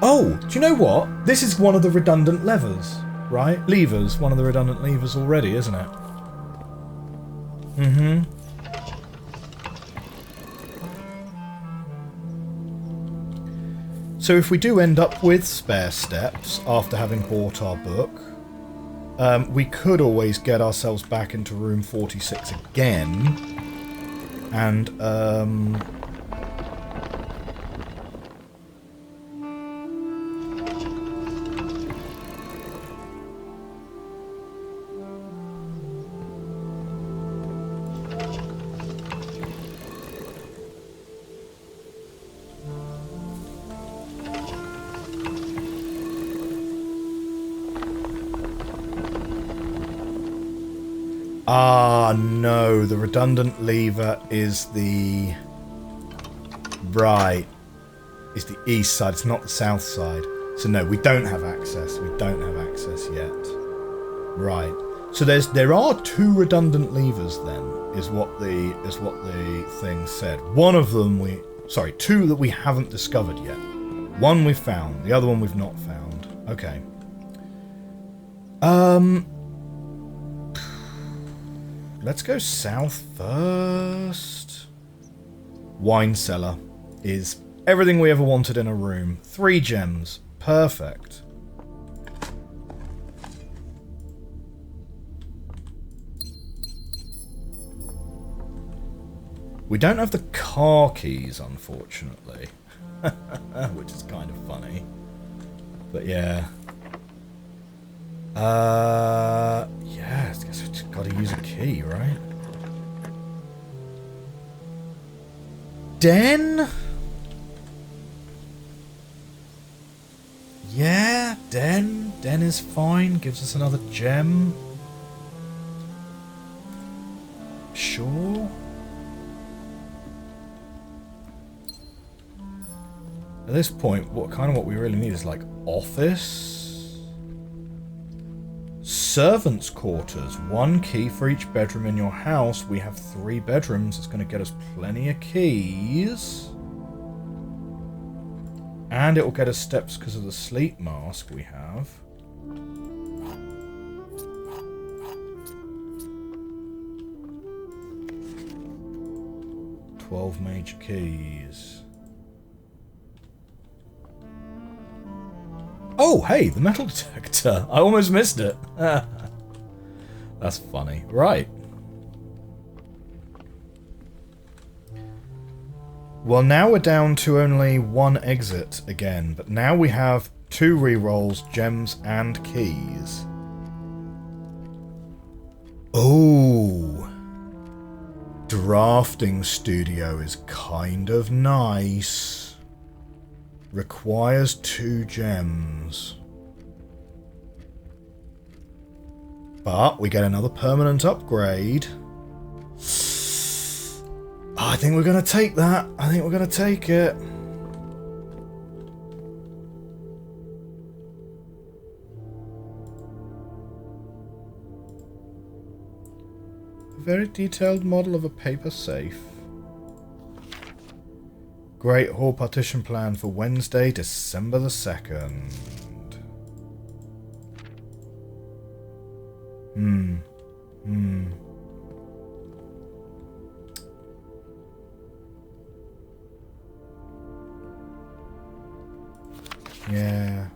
Oh, do you know what? This is one of the redundant levers, right? Levers, one of the redundant levers already, isn't it? Mm-hmm. So if we do end up with spare steps after having bought our book, we could always get ourselves back into room 46 again. And, ah, no, the redundant lever is the... right. It's the east side, it's not the south side. So no, we don't have access. We don't have access yet. Right. So there are 2 redundant levers then, is what the thing said. One of them 2 that we haven't discovered yet. One we've found, the other one we've not found. Okay. Let's go south first. Wine cellar is everything we ever wanted in a room. 3 gems. Perfect. We don't have the car keys, unfortunately. Which is kind of funny. But yeah. Yeah, I guess we've just got to use a key, right? Den? Yeah, Den. Den is fine. Gives us another gem. Sure. At this point, what we really need is like office. Servants' quarters. 1 key for each bedroom in your house. We have 3 bedrooms. It's going to get us plenty of keys. And it will get us steps because of the sleep mask we have. $12 major keys. Oh, hey, the metal detector. I almost missed it. That's funny. Right. Well, now we're down to only 1 exit again, but now we have 2 rerolls, gems, and keys. Oh. Drafting studio is kind of nice. Requires 2 gems. But we get another permanent upgrade. I think we're going to take that. I think we're going to take it. A very detailed model of a paper safe. Great Hall partition plan for Wednesday, December the 2nd. Yeah.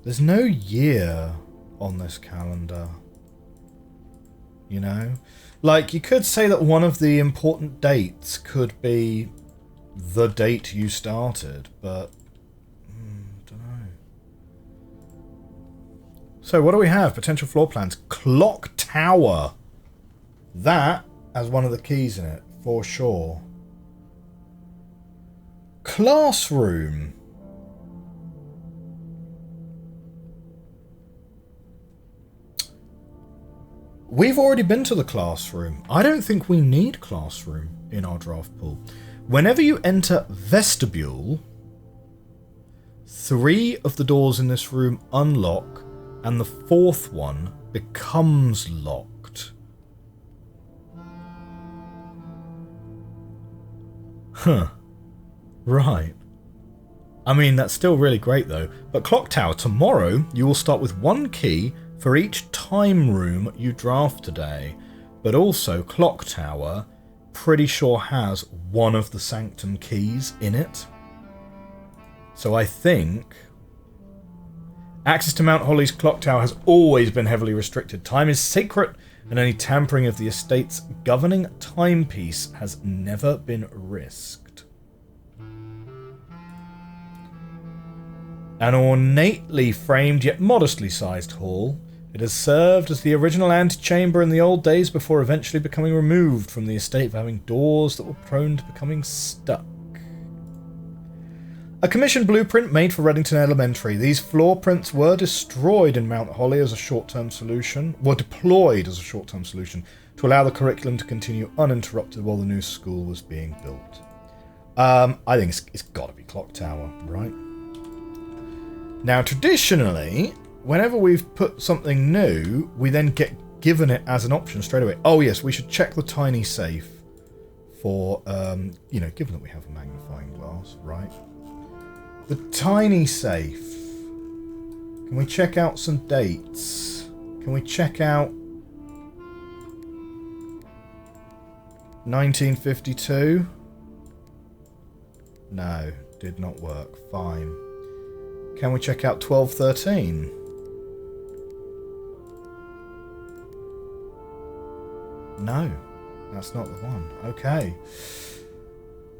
There's no year on this calendar. You know? Like, you could say that one of the important dates could be the date you started, but don't know. So what do we have? Potential floor plans. Clock tower. That has one of the keys in it, for sure. Classroom. We've already been to the classroom. I don't think we need classroom in our draft pool. Whenever you enter vestibule, 3 of the doors in this room unlock, and the 4th one becomes locked. Huh. Right. I mean, that's still really great though. But Clock Tower, tomorrow you will start with 1 key for each time room you draft today. But also, Clock Tower, pretty sure has one of the Sanctum keys in it. So I think access to Mount Holly's Clock Tower has always been heavily restricted. Time is sacred, and any tampering of the estate's governing timepiece has never been risked. An ornately framed yet modestly sized hall, it has served as the original antechamber in the old days before eventually becoming removed from the estate for having doors that were prone to becoming stuck. A commissioned blueprint made for Reddington Elementary. These floor prints were destroyed in Mount Holly as a short-term solution, were deployed as a short-term solution to allow the curriculum to continue uninterrupted while the new school was being built. I think it's got to be Clock Tower, right? Now, traditionally, whenever we've put something new, we then get given it as an option straight away. Oh yes, we should check the tiny safe for, you know, given that we have a magnifying glass, right? The tiny safe. Can we check out some dates? Can we check out 1952? No, did not work. Fine. Can we check out 1213? No, that's not the one. Okay.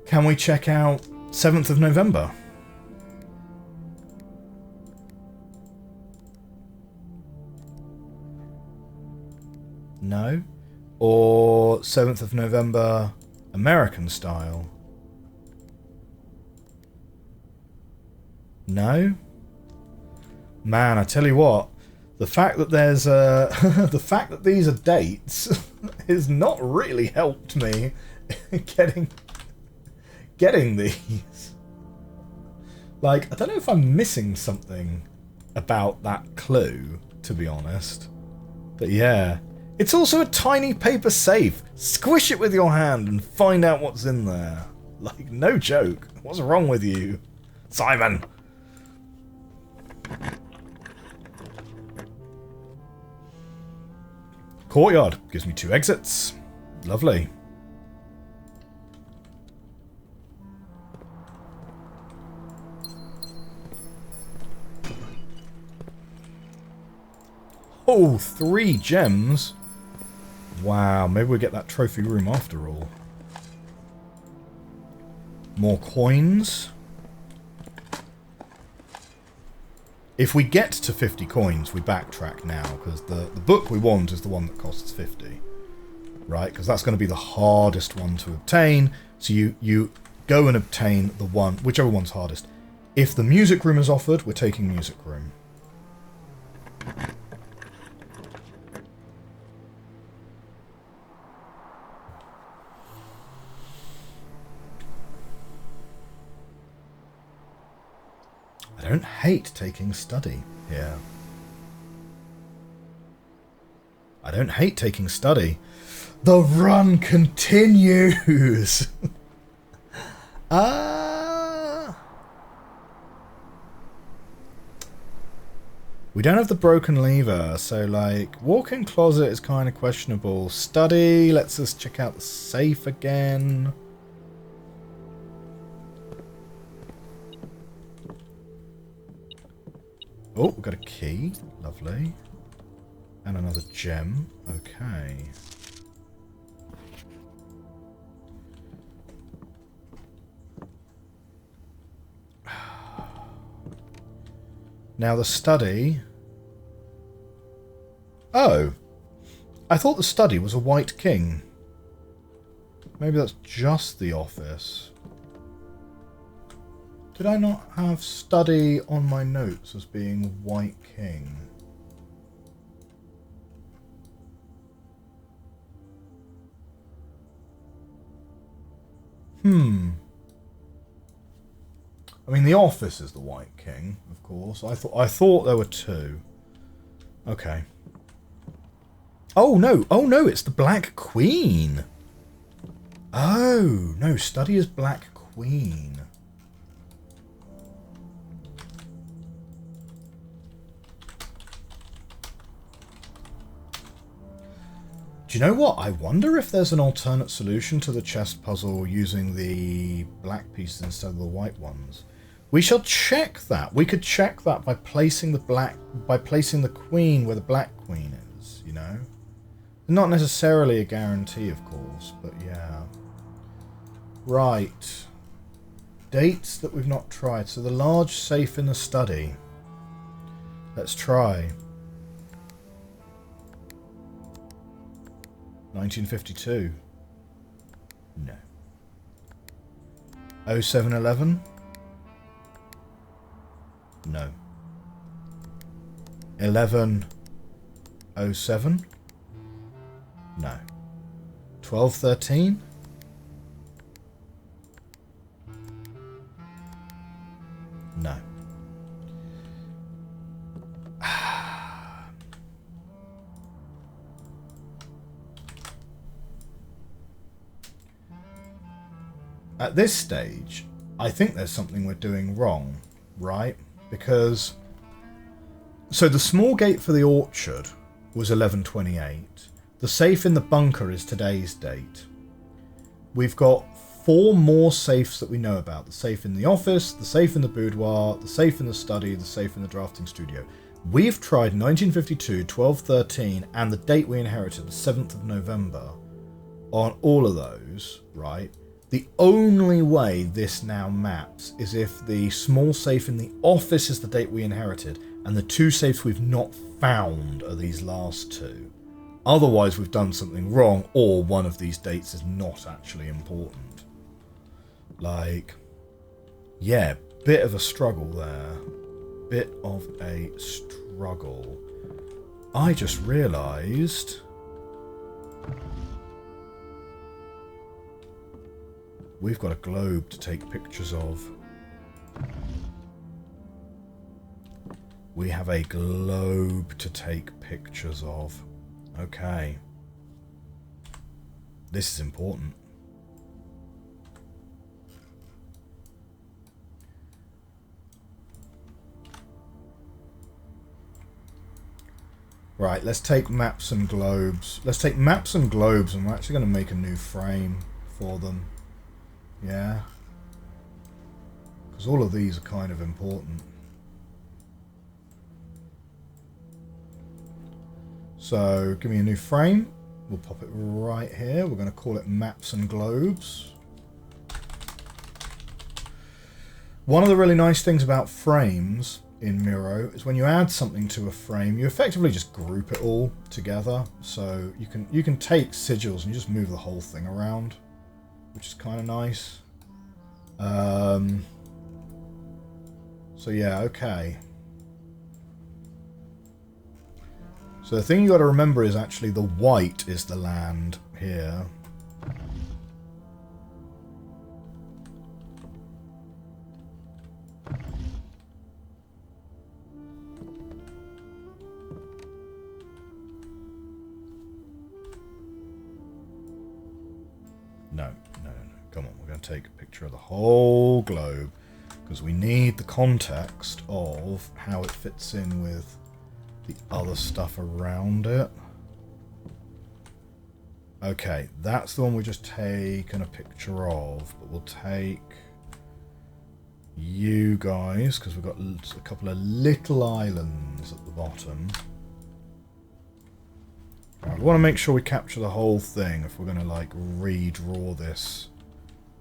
Can we check out 7th of November? No. Or 7th of November American style? No. Man, I tell you what, the fact that there's the fact that these are dates has not really helped me getting these. Like, I don't know if I'm missing something about that clue, to be honest. But yeah. It's also a tiny paper safe. Squish it with your hand and find out what's in there. Like, no joke. What's wrong with you, Simon? Courtyard. Gives me 2 exits. Lovely. Oh, 3 gems. Wow, maybe we'll get that trophy room after all. More coins. If we get to 50 coins, we backtrack now, because the book we want is the one that costs 50. Right? Because that's going to be the hardest one to obtain. So you go and obtain the one, whichever one's hardest. If the music room is offered, we're taking music room. I don't hate taking study here. I don't hate taking study. The run continues! We don't have the broken lever, so like, walk-in closet is kind of questionable. Study lets us check out the safe again. Oh, we've got a key. Lovely. And another gem. Okay. Now the study... Oh! I thought the study was a white king. Maybe that's just the office. Did I not have study on my notes as being white king? I mean, the office is the white king, of course. I thought there were 2. Okay. Oh no! Oh no! It's the Black Queen. Oh no! Study is Black Queen. Do you know what? I wonder if there's an alternate solution to the chest puzzle using the black pieces instead of the white ones. We shall check that. We could check that by placing the queen where the black queen is, you know? Not necessarily a guarantee, of course, but yeah. Right. Dates that we've not tried. So the large safe in the study. Let's try. 1952. No. 0711. No. 1107. No. 1213. No. At this stage, I think there's something we're doing wrong, right? Because... So the small gate for the orchard was 1128. The safe in the bunker is today's date. We've got 4 more safes that we know about. The safe in the office, the safe in the boudoir, the safe in the study, the safe in the drafting studio. We've tried 1952, 1213, and the date we inherited, the 7th of November, on all of those, right? The only way this now maps is if the small safe in the office is the date we inherited, and the 2 safes we've not found are these last 2. Otherwise we've done something wrong, or one of these dates is not actually important. Like, yeah, bit of a struggle there. Bit of a struggle. I just realised... We've got a globe to take pictures of. We have a globe to take pictures of. Okay. This is important. Right, let's take maps and globes. Let's take maps and globes, and we're actually going to make a new frame for them. Yeah. Because all of these are kind of important. So, give me a new frame. We'll pop it right here. We're going to call it maps and globes. One of the really nice things about frames in Miro is when you add something to a frame, you effectively just group it all together. So you can take sigils and you just move the whole thing around, which is kind of nice. So yeah, okay. So the thing you got to remember is actually the white is the land here. No. Come on, we're going to take a picture of the whole globe because we need the context of how it fits in with the other stuff around it. Okay, that's the one we've just taken a picture of, but we'll take you guys because we've got a couple of little islands at the bottom. Right, we want to make sure we capture the whole thing if we're going to like redraw this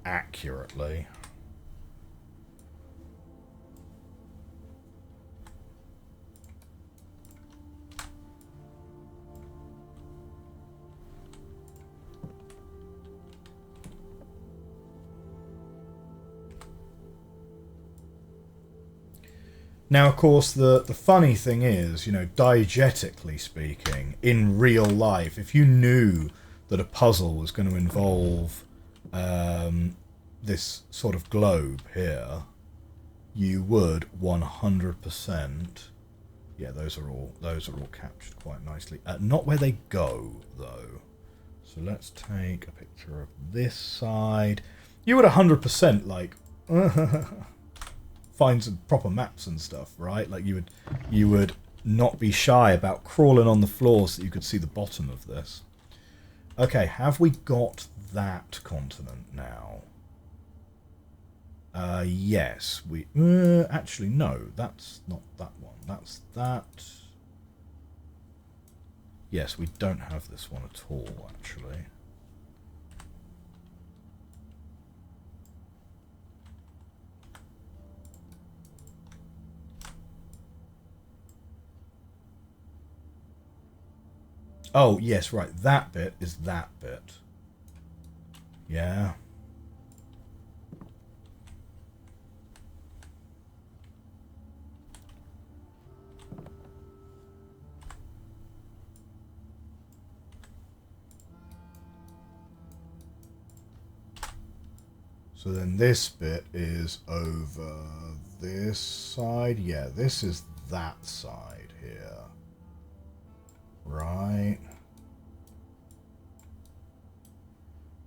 accurately. Now, of course, the funny thing is, you know, diegetically speaking, in real life, if you knew that a puzzle was going to involve this sort of globe here, you would 100%. Yeah, those are all captured quite nicely. Not where they go though. So let's take a picture of this side. You would 100% like find some proper maps and stuff, right? Like you would not be shy about crawling on the floor so that you could see the bottom of this. Okay, have we got that continent now? Yes, we... actually, no, that's not that one. That's that. Yes, we don't have this one at all, actually. Oh, yes, right. That bit is that bit. Yeah. So then this bit is over this side. Yeah, this is that side here. Right.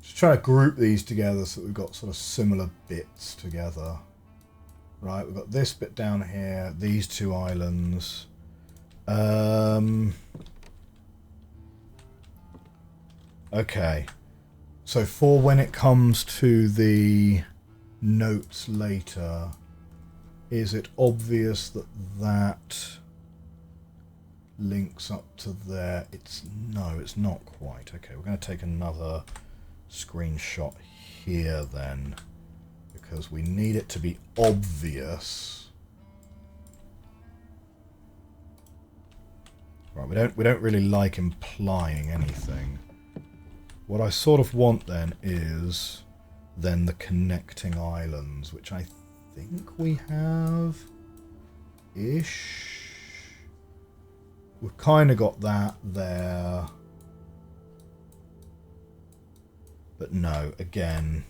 Just try to group these together so that we've got sort of similar bits together. Right, we've got this bit down here, these two islands. Okay. So for when it comes to the notes later, is it obvious that that links up to there? No, it's not quite. Okay, we're going to take another screenshot here then, because we need it to be obvious. Right, we don't really like implying anything. What I sort of want then is then the connecting islands, which I think we have ish. We've kind of got that there. But no, again.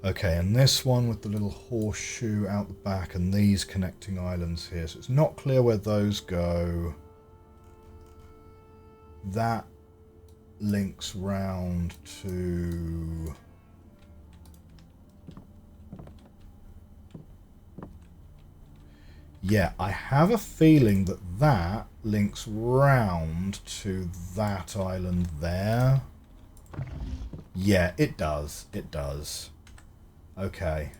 Okay, and this one with the little horseshoe out the back and these connecting islands here. So it's not clear where those go. That links round to... Yeah, I have a feeling that that links round to that island there. Yeah, it does. It does. Okay.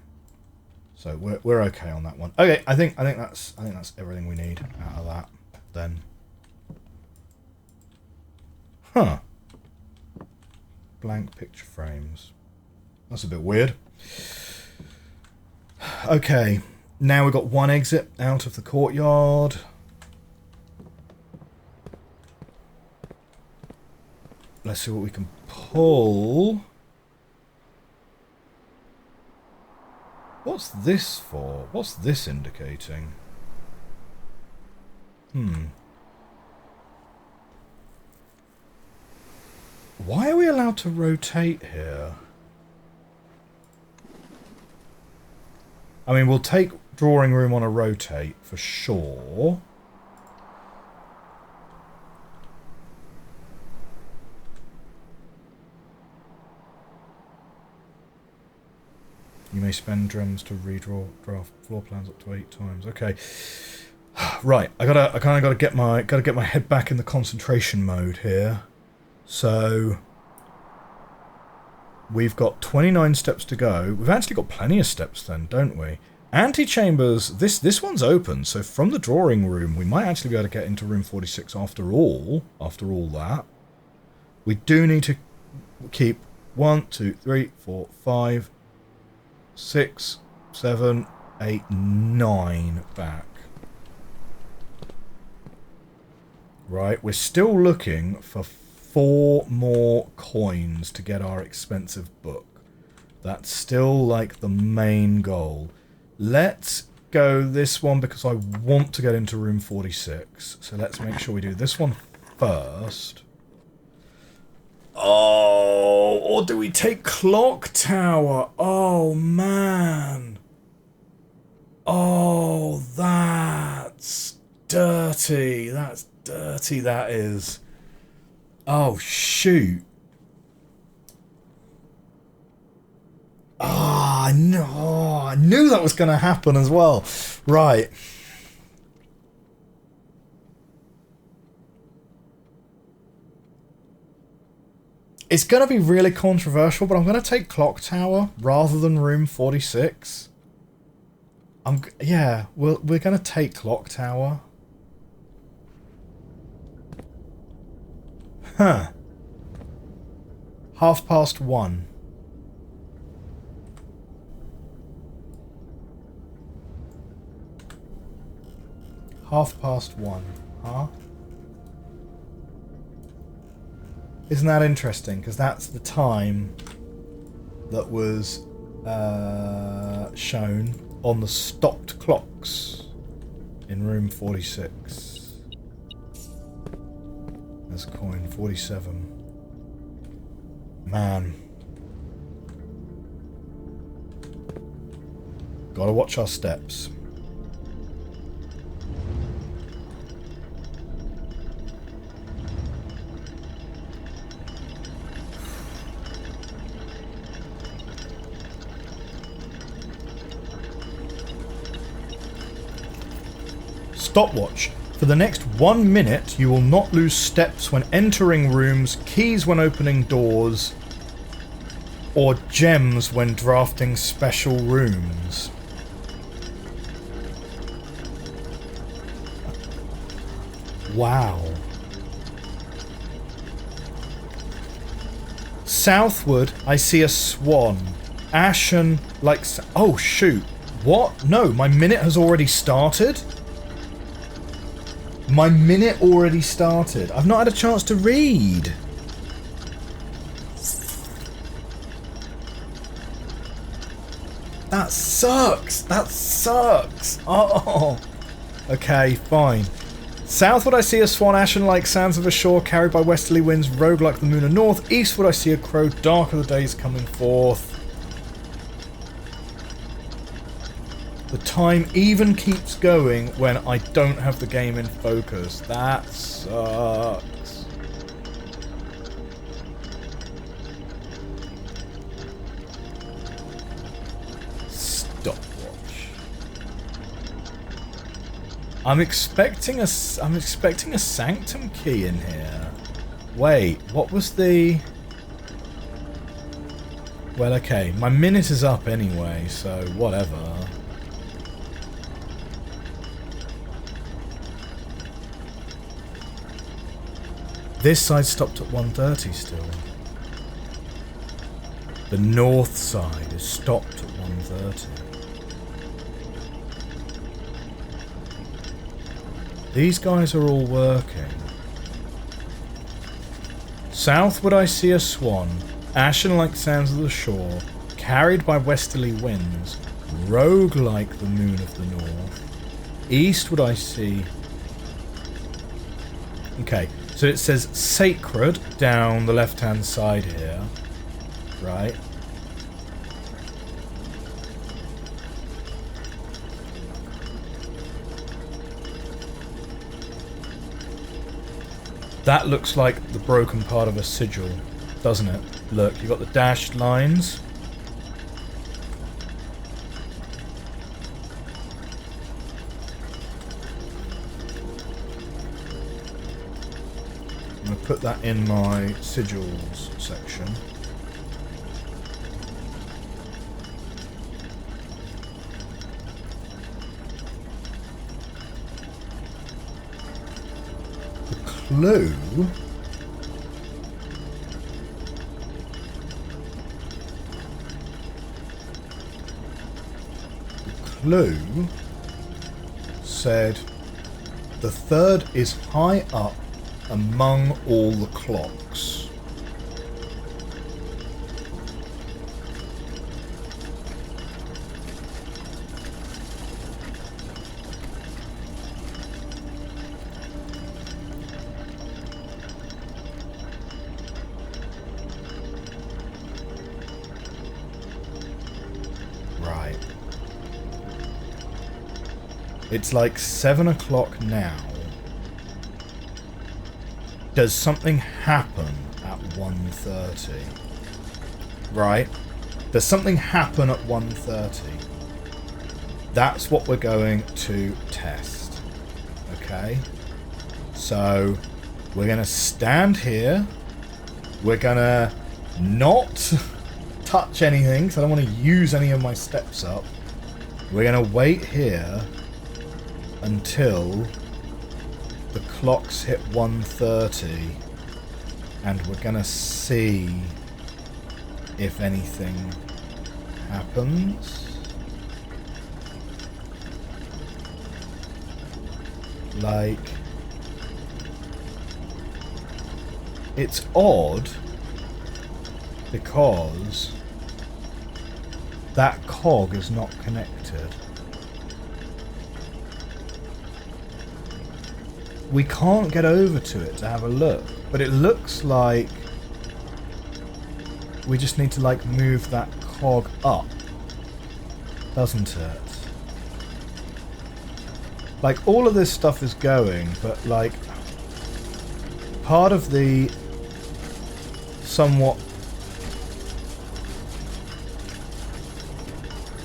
So we're okay on that one. Okay, I think that's everything we need out of that then. Huh. Blank picture frames. That's a bit weird. Okay. Now we've got one exit out of the courtyard. Let's see what we can pull. What's this for? What's this indicating? Why are we allowed to rotate here? I mean, we'll take drawing room on a rotate for sure. You may spend drems to redraw draft floor plans up to 8 times. Okay, right. I kind of gotta get my head back in the concentration mode here. So we've got 29 steps to go. We've actually got plenty of steps then, don't we? Antechambers. This one's open. So from the drawing room, we might actually be able to get into room 46 after all. After all that, we do need to keep 1, 2, 3, 4, 5. 6, 7, 8, 9 back. Right, we're still looking for 4 more coins to get our expensive book. That's still like the main goal. Let's go this one because I want to get into room 46. So let's make sure we do this one first. Oh, or do we take Clock Tower? Oh, man. Oh, that's dirty. That's dirty, that is. Oh, shoot. Ah, oh, no. I knew that was going to happen as well. Right. It's going to be really controversial, but I'm going to take Clock Tower rather than room 46. Yeah, we're going to take Clock Tower. Huh. 1:30. 1:30, huh? Isn't that interesting? Because that's the time that was shown on the stopped clocks in room 46. There's a coin, 47. Man. Gotta watch our steps. Stopwatch. For the next 1 minute, you will not lose steps when entering rooms, keys when opening doors, or gems when drafting special rooms. Wow. Southward, I see a swan. Ashen like... Oh, shoot. What? No, my minute has already started? My minute already started. I've not had a chance to read. That sucks. That sucks. Oh. Okay, fine. Southward I see a swan, ashen like sands of a shore, carried by westerly winds, rogue like the moon of north. Eastward I see a crow, dark are the days coming forth. The time even keeps going when I don't have the game in focus. That sucks. Stopwatch. I'm expecting a sanctum key in here. Wait, what was the... Well, okay, my minute is up anyway, so whatever. This side stopped at 1:30 still. The north side is stopped at 1:30. These guys are all working. Southward I see a swan, ashen-like sounds of the shore, carried by westerly winds, rogue-like the moon of the north. Eastward I see... Okay, so it says sacred down the left-hand side here, right? That looks like the broken part of a sigil, doesn't it? Look, you've got the dashed lines. I'm going to put that in my sigils section. Clue. The clue said the third is high up among all the clocks. It's like 7 o'clock now. Does something happen at 1:30? Right? Does something happen at 1:30? That's what we're going to test. Okay? So, we're going to stand here. We're going to not touch anything, because I don't want to use any of my steps up. We're going to wait here until the clocks hit 1:30, and we're gonna see if anything happens. Like, it's odd because that cog is not connected. We can't get over to it to have a look, but it looks like we just need to like move that cog up, doesn't it? Like, all of this stuff is going, but like part of the somewhat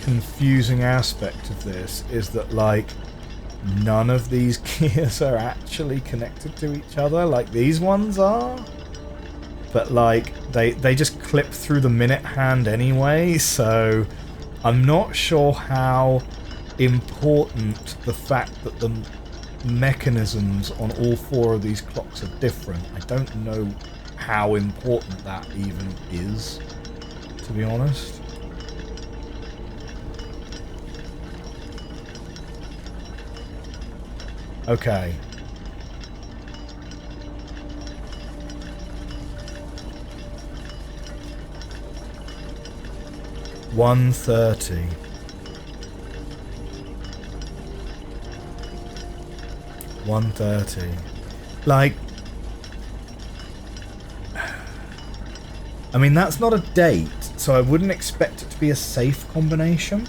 confusing aspect of this is that like none of these gears are actually connected to each other, like these ones are. But like they just clip through the minute hand anyway, so I'm not sure how important the fact that the mechanisms on all four of these clocks are different. I don't know how important that even is, to be honest. Okay. $1:30. $1:30. Like, I mean, that's not a date, so I wouldn't expect it to be a safe combination.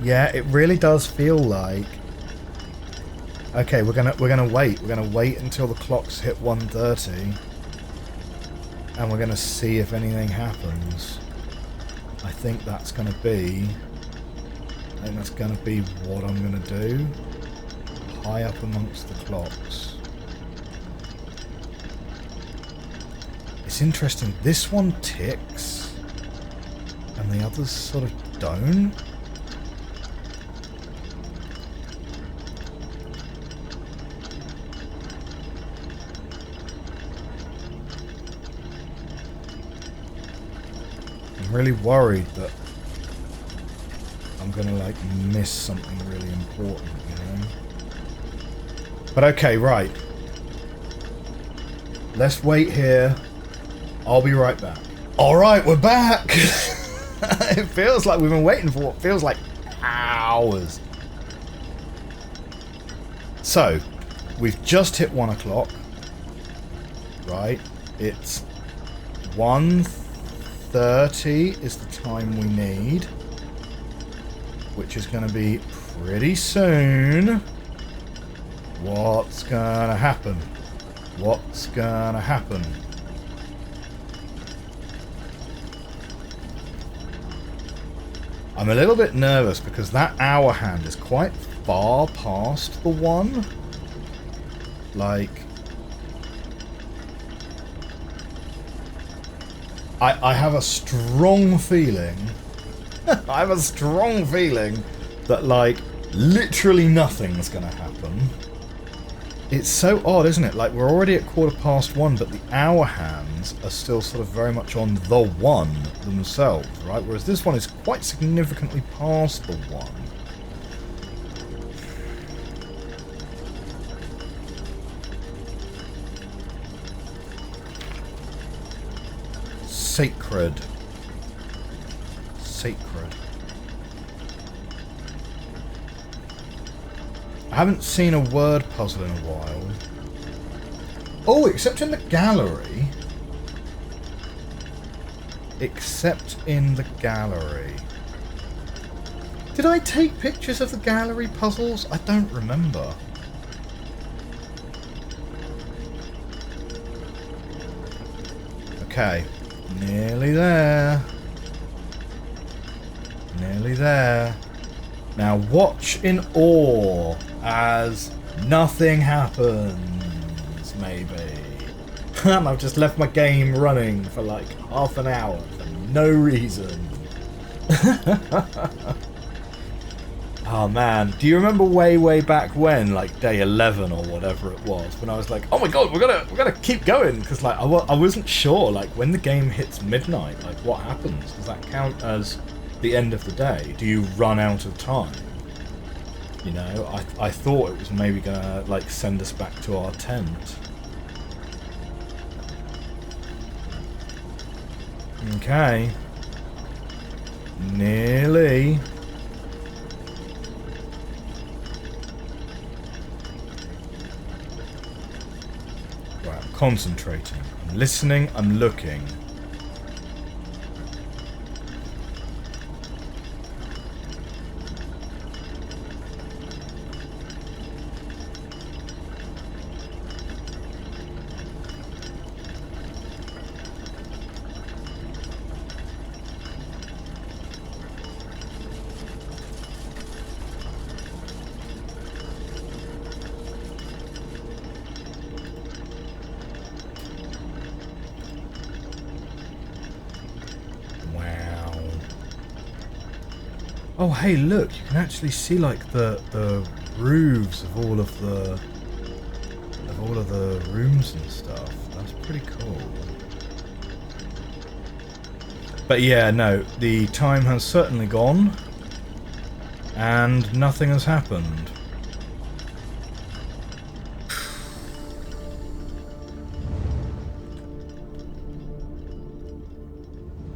Yeah, it really does feel like... Okay, we're gonna wait. We're gonna wait until the clocks hit 1:30. And we're gonna see if anything happens. I think that's gonna be what I'm gonna do. High up amongst the clocks. It's interesting, this one ticks and the others sort of don't. I'm really worried that I'm gonna like miss something really important, you know? But okay, right. Let's wait here. I'll be right back. Alright, we're back! It feels like we've been waiting for what feels like hours. So, we've just hit 1 o'clock. Right? It's 1:30 is the time we need. Which is going to be pretty soon. What's gonna happen? What's gonna happen? I'm a little bit nervous because that hour hand is quite far past the 1. Like... I have a strong feeling... I have a strong feeling that, like, literally nothing's gonna happen. It's so odd, isn't it? Like, we're already at 1:15, but the hour hands are still sort of very much on the 1 themselves, right? Whereas this one is quite significantly past the 1. Sacred. Sacred. I haven't seen a word puzzle in a while. Oh, except in the gallery. Except in the gallery. Did I take pictures of the gallery puzzles? I don't remember. Okay. Nearly there. Nearly there. Now watch in awe as nothing happens, maybe. And I've just left my game running for like half an hour for no reason. Oh man, do you remember way back when, like day 11 or whatever it was, when I was like, oh my god, we're gonna keep going, because like I wasn't sure, like when the game hits midnight, like what happens? Does that count as the end of the day? Do you run out of time? You know, I thought it was maybe gonna like send us back to our tent. Okay. Nearly. Right, I'm concentrating. I'm listening, I'm looking. Oh, hey, look! You can actually see like the roofs of all of the rooms and stuff. That's pretty cool. But yeah, no, the time has certainly gone, and nothing has happened.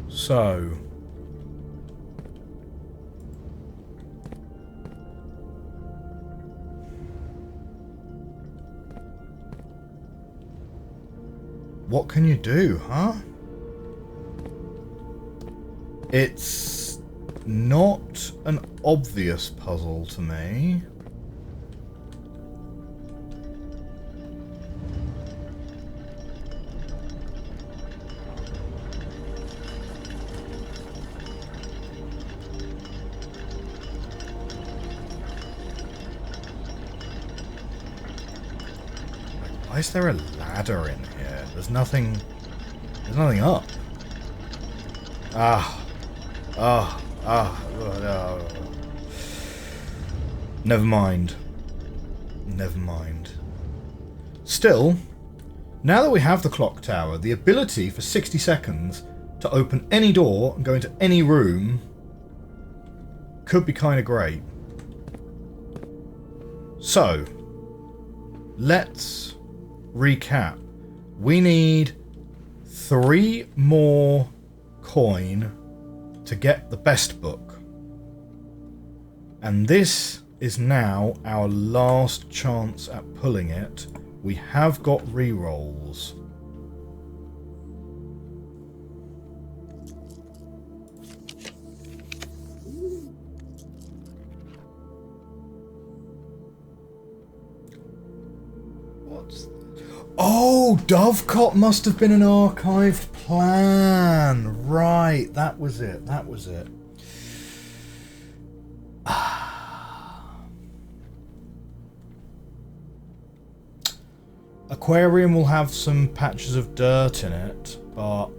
So. What can you do, huh? It's not an obvious puzzle to me. Why is there a ladder in here? There's nothing up. Never mind. Never mind. Still, now that we have the clock tower, the ability for 60 seconds to open any door and go into any room could be kind of great. So, let's recap. We need 3 more coin to get the best book. And this is now our last chance at pulling it. We have got rerolls. Oh, Dovecot must have been an archived plan. Right, that was it. That was it. Aquarium will have some patches of dirt in it, but...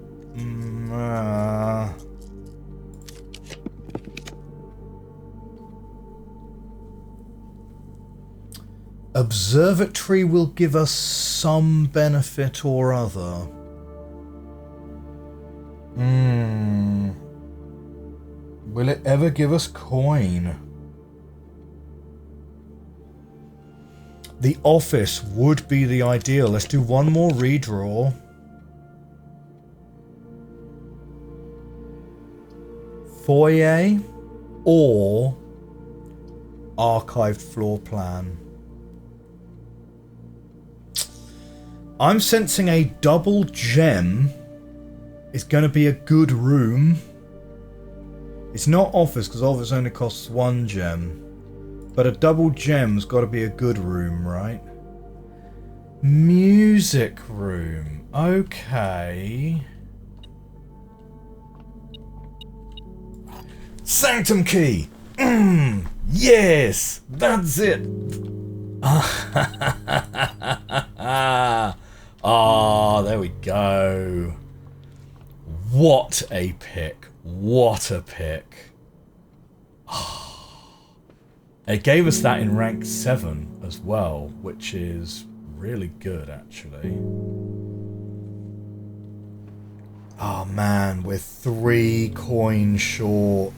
Observatory will give us some benefit or other. Will it ever give us coin? The office would be the ideal. Let's do one more redraw. Foyer or archived floor plan. I'm sensing a double gem is going to be a good room. It's not office, because office only costs 1 gem. But a double gem's got to be a good room, right? Music room. Okay. Sanctum key. Yes, that's it. Ah, there we go. What a pick. What a pick. It gave us that in rank 7 as well, which is really good, actually. Oh man, we're 3 coins short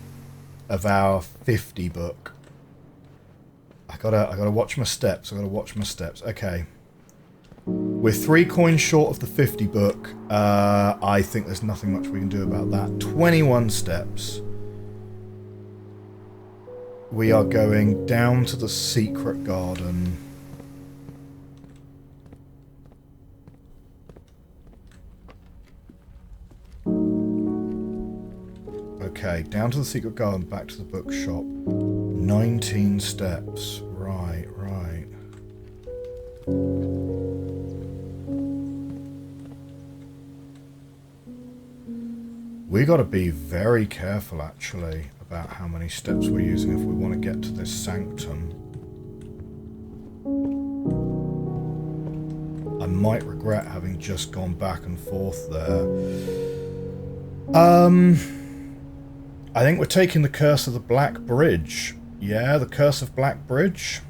of our 50 book. I gotta watch my steps. Okay. We're 3 coins short of the 50 book. I think there's nothing much we can do about that. 21 steps. We are going down to the secret garden. Okay, down to the secret garden, back to the bookshop. 19 steps. Right. We got to be very careful, actually, about how many steps we're using if we want to get to this sanctum. I might regret having just gone back and forth there. I think we're taking the Curse of the Black Bridge. Yeah, the Curse of Black Bridge.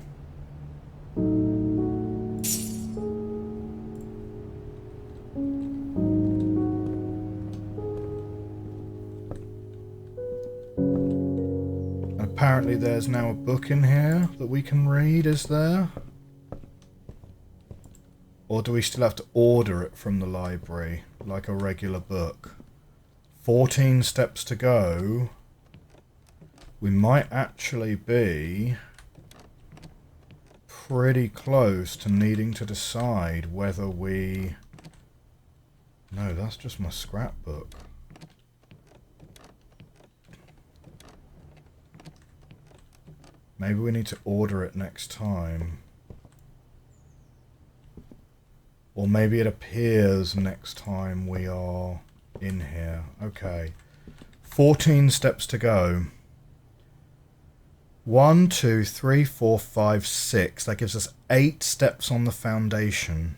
Apparently there's now a book in here that we can read, is there? Or do we still have to order it from the library, like a regular book? 14 steps to go. We might actually be pretty close to needing to decide whether we... No, that's just my scrapbook. Maybe we need to order it next time. Or maybe it appears next time we are in here. Okay. 14 steps to go. 1, 2, 3, 4, 5, 6. That gives us 8 steps on the foundation.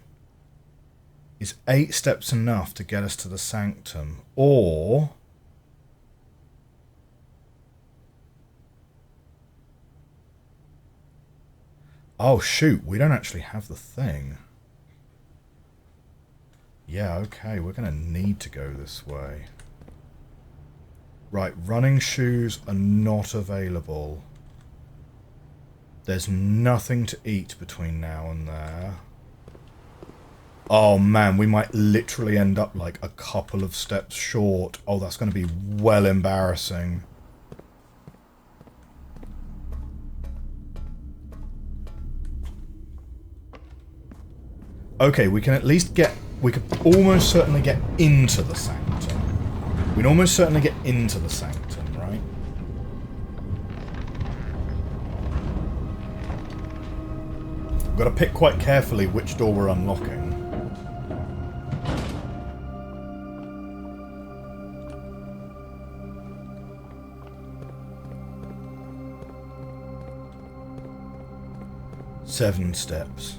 Is 8 steps enough to get us to the sanctum? Or... oh, shoot. We don't actually have the thing. Yeah, okay. We're going to need to go this way. Right. Running shoes are not available. There's nothing to eat between now and there. Oh, man. We might literally end up like a couple of steps short. Oh, that's going to be well embarrassing. Okay, we can at least get... we could almost certainly get into the sanctum. We'd almost certainly get into the sanctum, right? We've got to pick quite carefully which door we're unlocking. Seven steps.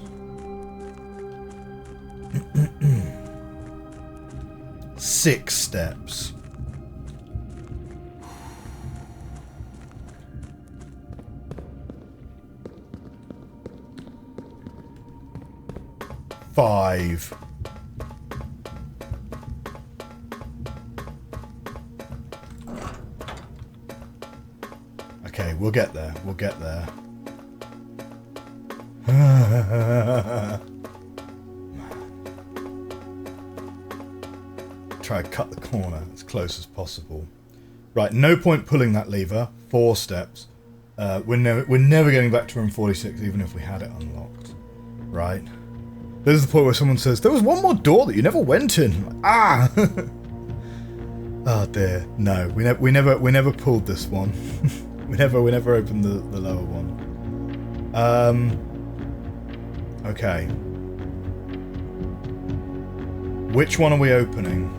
6 steps. Five. Okay, we'll get there. We'll get there. Try to cut the corner as close as possible. Right, no point pulling that lever. 4 steps. We're never getting back to room 46, even if we had it unlocked. Right. This is the point where someone says, "There was one more door that you never went in." Ah. Oh dear. No, we never pulled this one. we never opened the lower one. Okay. Which one are we opening?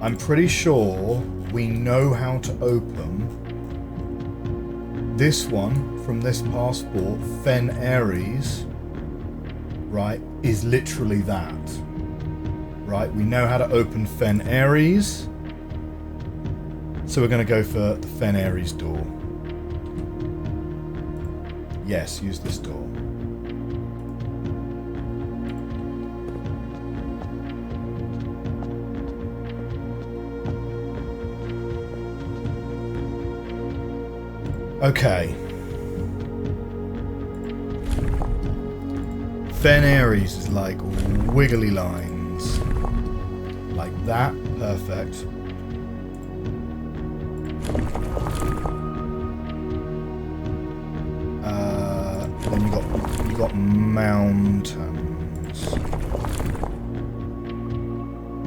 I'm pretty sure we know how to open this one from this passport. Fen Aries, right, is literally that. Right, we know how to open Fen Aries. So we're going to go for the Fen Aries door. Yes, use this door. Okay. Fen Aries is like wiggly lines. Like that. Perfect. Then you got mountains.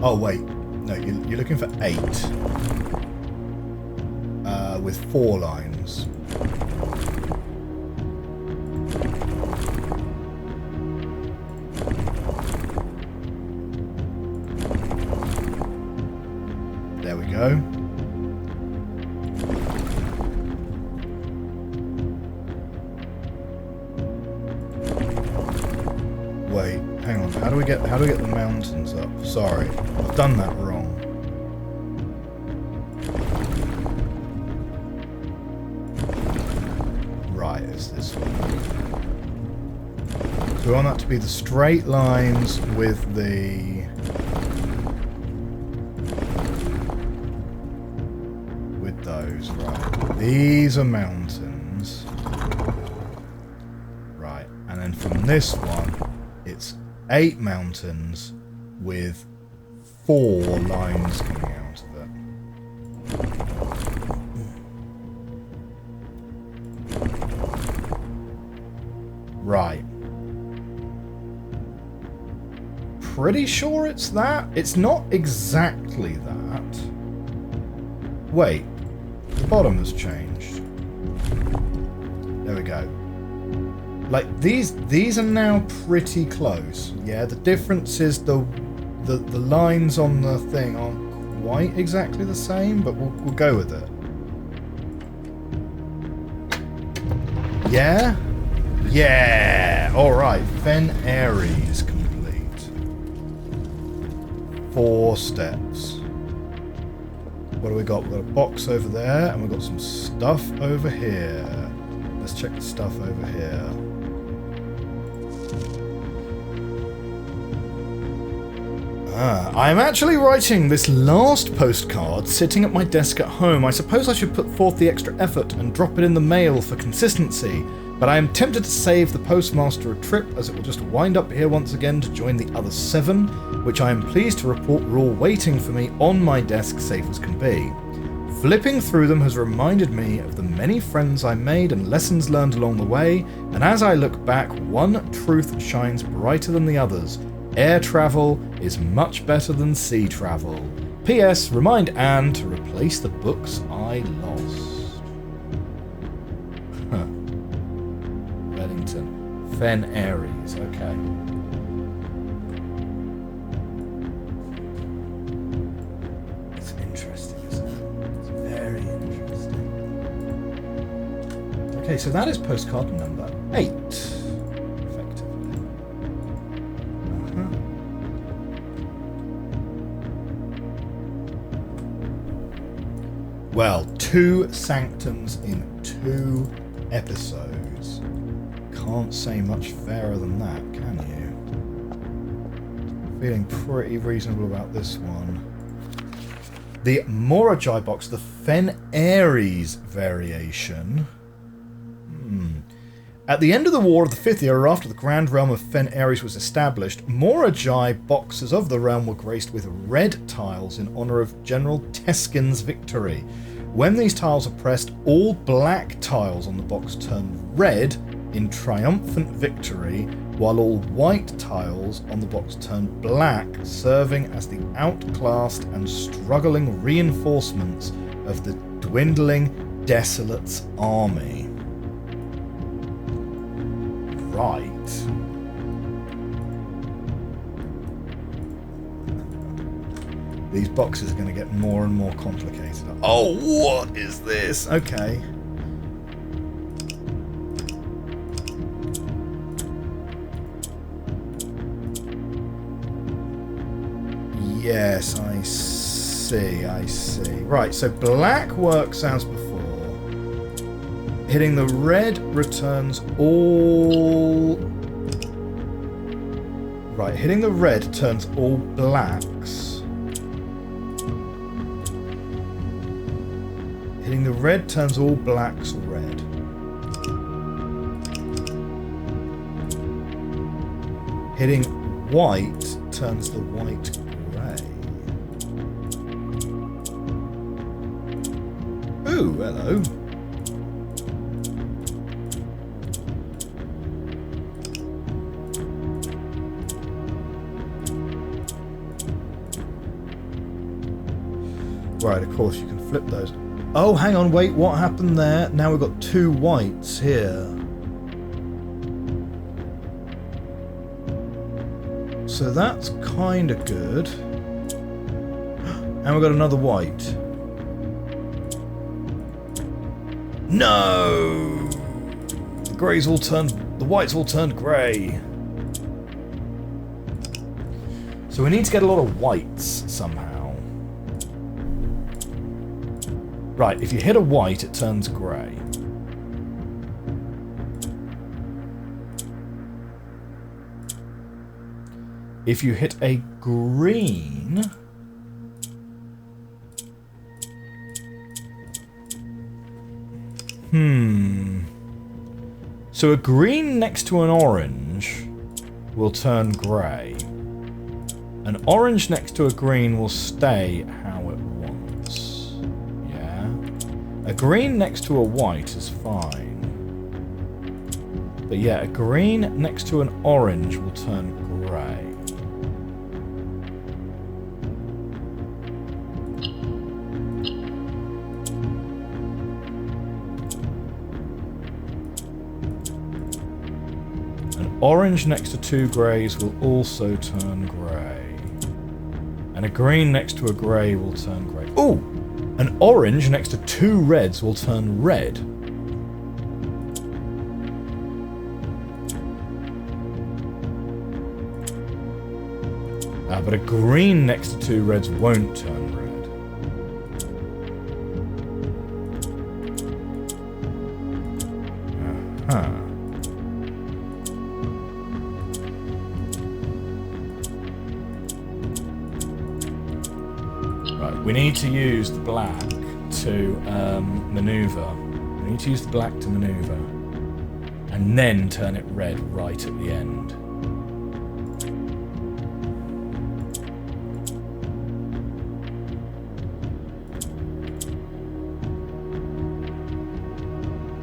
Oh wait. No, you're looking for 8. With 4 lines. There we go. Wait, hang on. How do we get the mountains up? Sorry, I've done that wrong. Right, it's this one. So we want that to be the straight lines with the those, right. These are mountains. Right, and then from this one, it's 8 mountains with 4 lines coming out of it. Right. Pretty sure it's that. It's not exactly that. Wait. The bottom has changed. There we go. Like, these are now pretty close. Yeah, the difference is the lines on the thing aren't quite exactly the same, but we'll go with it. Yeah? Yeah! Alright, Fen Aries complete. 4 steps. What do we got? We've got a box over there, and we've got some stuff over here. Let's check the stuff over here. I'm actually writing this last postcard sitting at my desk at home. I suppose I should put forth the extra effort and drop it in the mail for consistency, but I am tempted to save the postmaster a trip, as it will just wind up here once again to join the other 7, which I am pleased to report are all waiting for me on my desk, safe as can be. Flipping through them has reminded me of the many friends I made and lessons learned along the way, and as I look back, one truth shines brighter than the others. Air travel is much better than sea travel. P.S. Remind Anne to replace the books I lost. Wellington. Fen Aries. Okay. It's interesting, isn't it? It's very interesting. Okay, so that is postcard number 8. Well, 2 sanctums in 2 episodes. Can't say much fairer than that, can you? Feeling pretty reasonable about this one. The Morajai box, the Fen Aries variation. At the end of the War of the Fifth Era, after the Grand Realm of Fen Aries was established, Morajai boxes of the realm were graced with red tiles in honour of General Teskin's victory. When these tiles are pressed, all black tiles on the box turn red in triumphant victory, while all white tiles on the box turn black, serving as the outclassed and struggling reinforcements of the dwindling Desolate's army. Right. These boxes are going to get more and more complicated. Oh, what is this? Okay. Yes, I see, I see. Right, so black works as before. Hitting the red returns all... Right, hitting the red turns all blacks. Hitting the red turns all blacks red. Hitting white turns the white grey. Ooh, hello. Right, of course you can flip those. Oh, hang on, wait, what happened there? Now we've got 2 whites here. So that's kind of good. And we've got another white. No! The greys all turned... The whites all turned grey. So we need to get a lot of whites somehow. Right, if you hit a white, it turns grey. If you hit a green... So a green next to an orange will turn grey. An orange next to a green will stay how it wants. Yeah? A green next to a white is fine. But yeah, a green next to an orange will turn grey. orange next to 2 greys will also turn grey. And a green next to a grey will turn grey. Ooh! An orange next to 2 reds will turn red. But a green next to 2 reds won't turn red. Right, we need to use the black to maneuver. We need to use the black to maneuver. And then turn it red right at the end.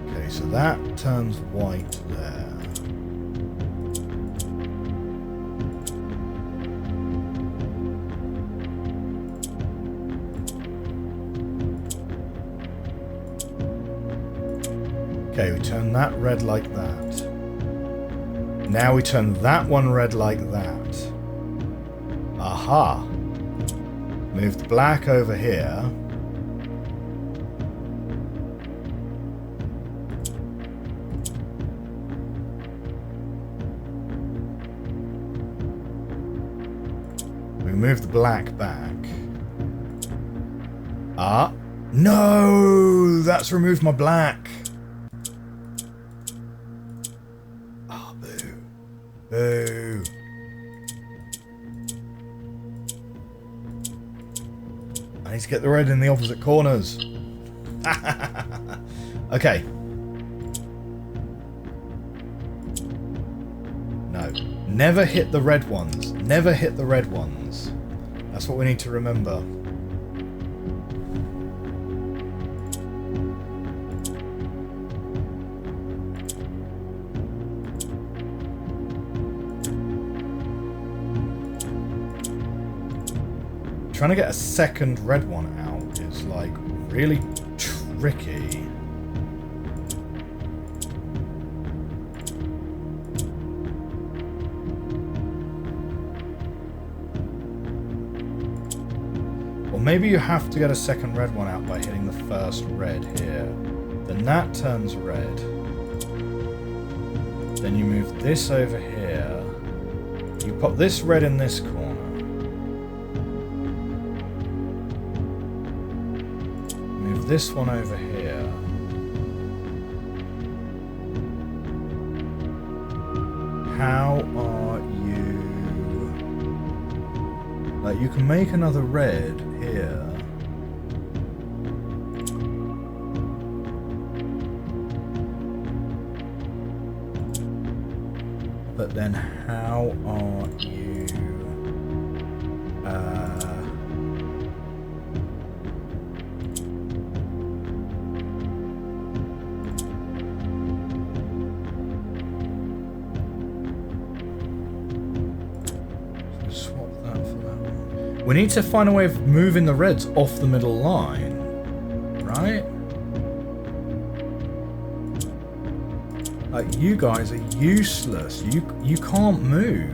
Okay, so that turns white there. Okay, we turn that red like that. Now we turn that one red like that. Aha! Move the black over here. We move the black back. Ah! No! That's removed my black! Boo. I need to get the red in the opposite corners. Okay. No. Never hit the red ones. Never hit the red ones. That's what we need to remember. Trying to get a second red one out is like really tricky. Or maybe you have to get a second red one out by hitting the first red here. Then that turns red. Then you move this over here. You pop this red in this corner. This one over here. How are you? Like, you can make another red here. But then how are you? We need to find a way of moving the reds off the middle line, right? Like, you guys are useless. You can't move.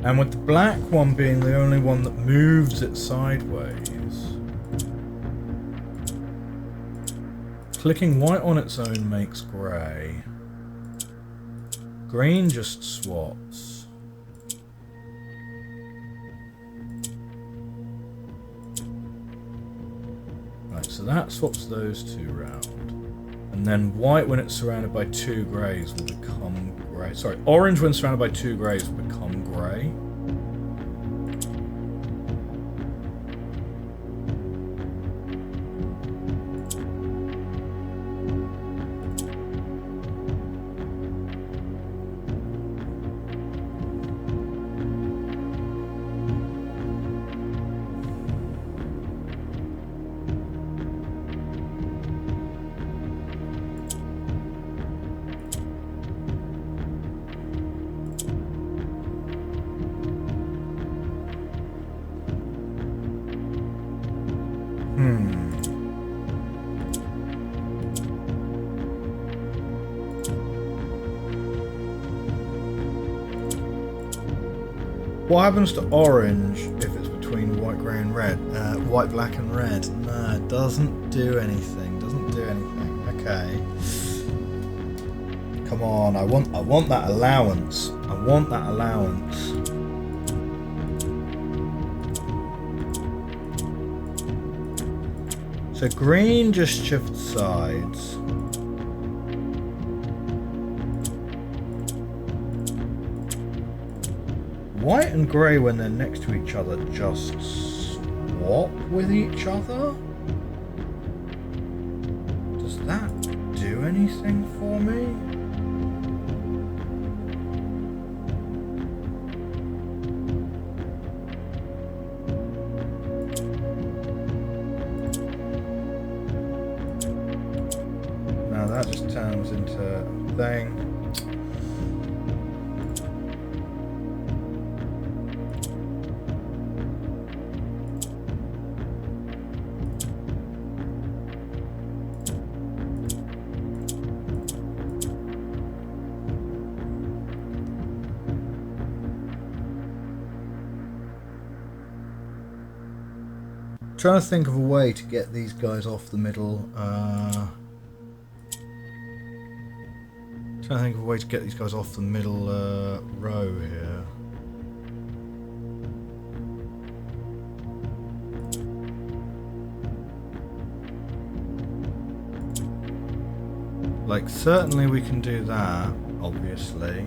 And with the black one being the only one that moves it sideways, clicking white on its own makes grey. Green just swaps. Right, so that swaps those two round. And then white, when it's surrounded by 2 greys, will become grey. Sorry, orange, when surrounded by 2 greys, will become grey. What happens to orange if it's between white, grey and red? White, black and red. No, it doesn't do anything. Doesn't do anything. Okay. Come on, I want that allowance. I want that allowance. So green just shifts sides. White and grey, when they're next to each other, just swap with each other? Does that do anything for me? Now that just turns into a thing. Trying to think of a way to get these guys off the middle. Trying to think of a way to get these guys off the middle row here. Like, certainly we can do that, obviously.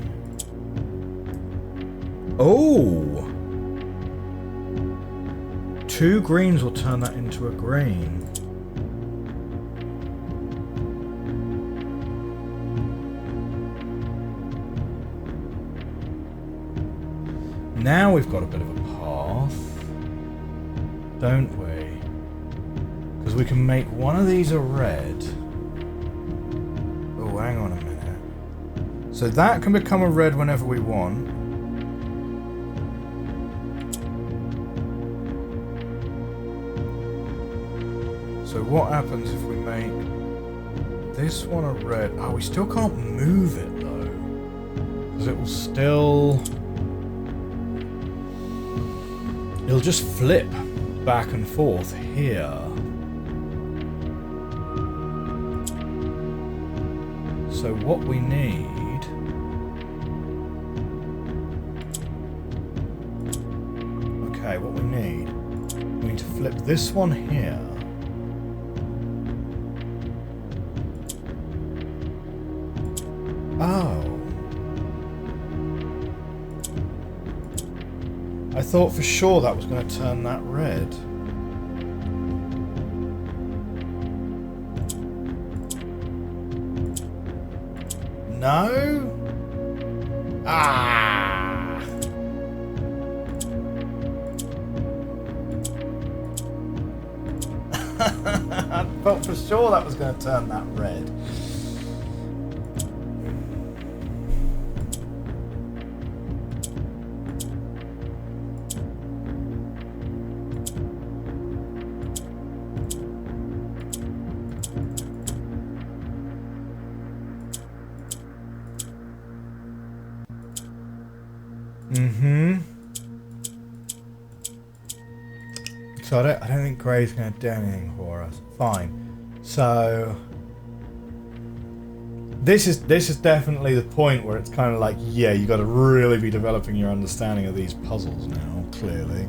Oh! 2 greens will turn that into a green. Now we've got a bit of a path, don't we? Because we can make one of these a red. Oh, hang on a minute. So that can become a red whenever we want. So what happens if we make this one a red? Oh, we still can't move it though. Because it will still... It'll just flip back and forth here. So what we need... Okay, what we need to flip this one here. Oh. I thought for sure that was going to turn that red. No? Ah! I thought for sure that was going to turn that red. So I don't think grey's going to do anything for us. Fine. So this is definitely the point where it's kind of like, yeah, you got to really be developing your understanding of these puzzles now. Clearly,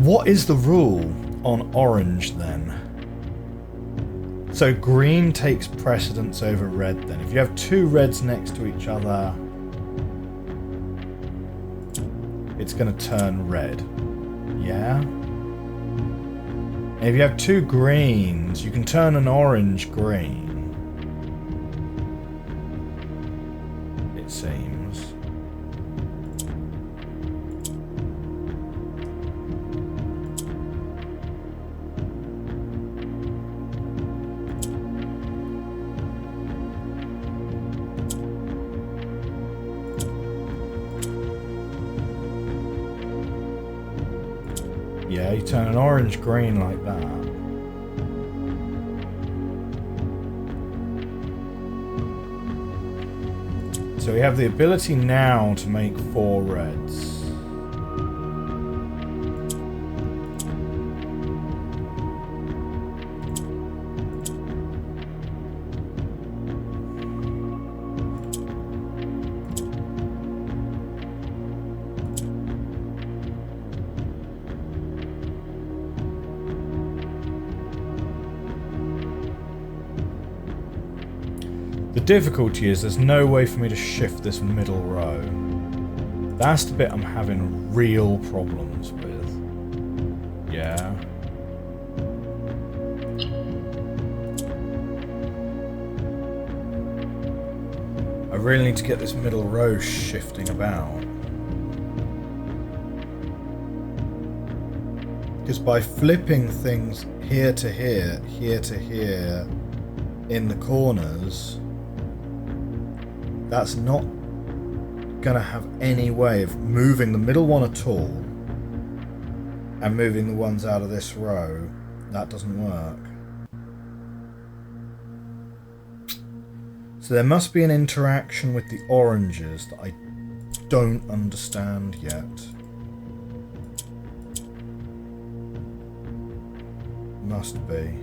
what is the rule on orange then? So green takes precedence over red. Then, if you have 2 reds next to each other, it's going to turn red. Yeah. If you have 2 greens, you can turn an orange green. It seems. Yeah, you turn an orange green like that. So we have the ability now to make 4 reds. difficulty is there's no way for me to shift this middle row. That's the bit I'm having real problems with. Yeah. I really need to get this middle row shifting about. Because by flipping things here to here, here to here, in the corners, that's not going to have any way of moving the middle one at all and moving the ones out of this row. That doesn't work. So there must be an interaction with the oranges that I don't understand yet. Must be.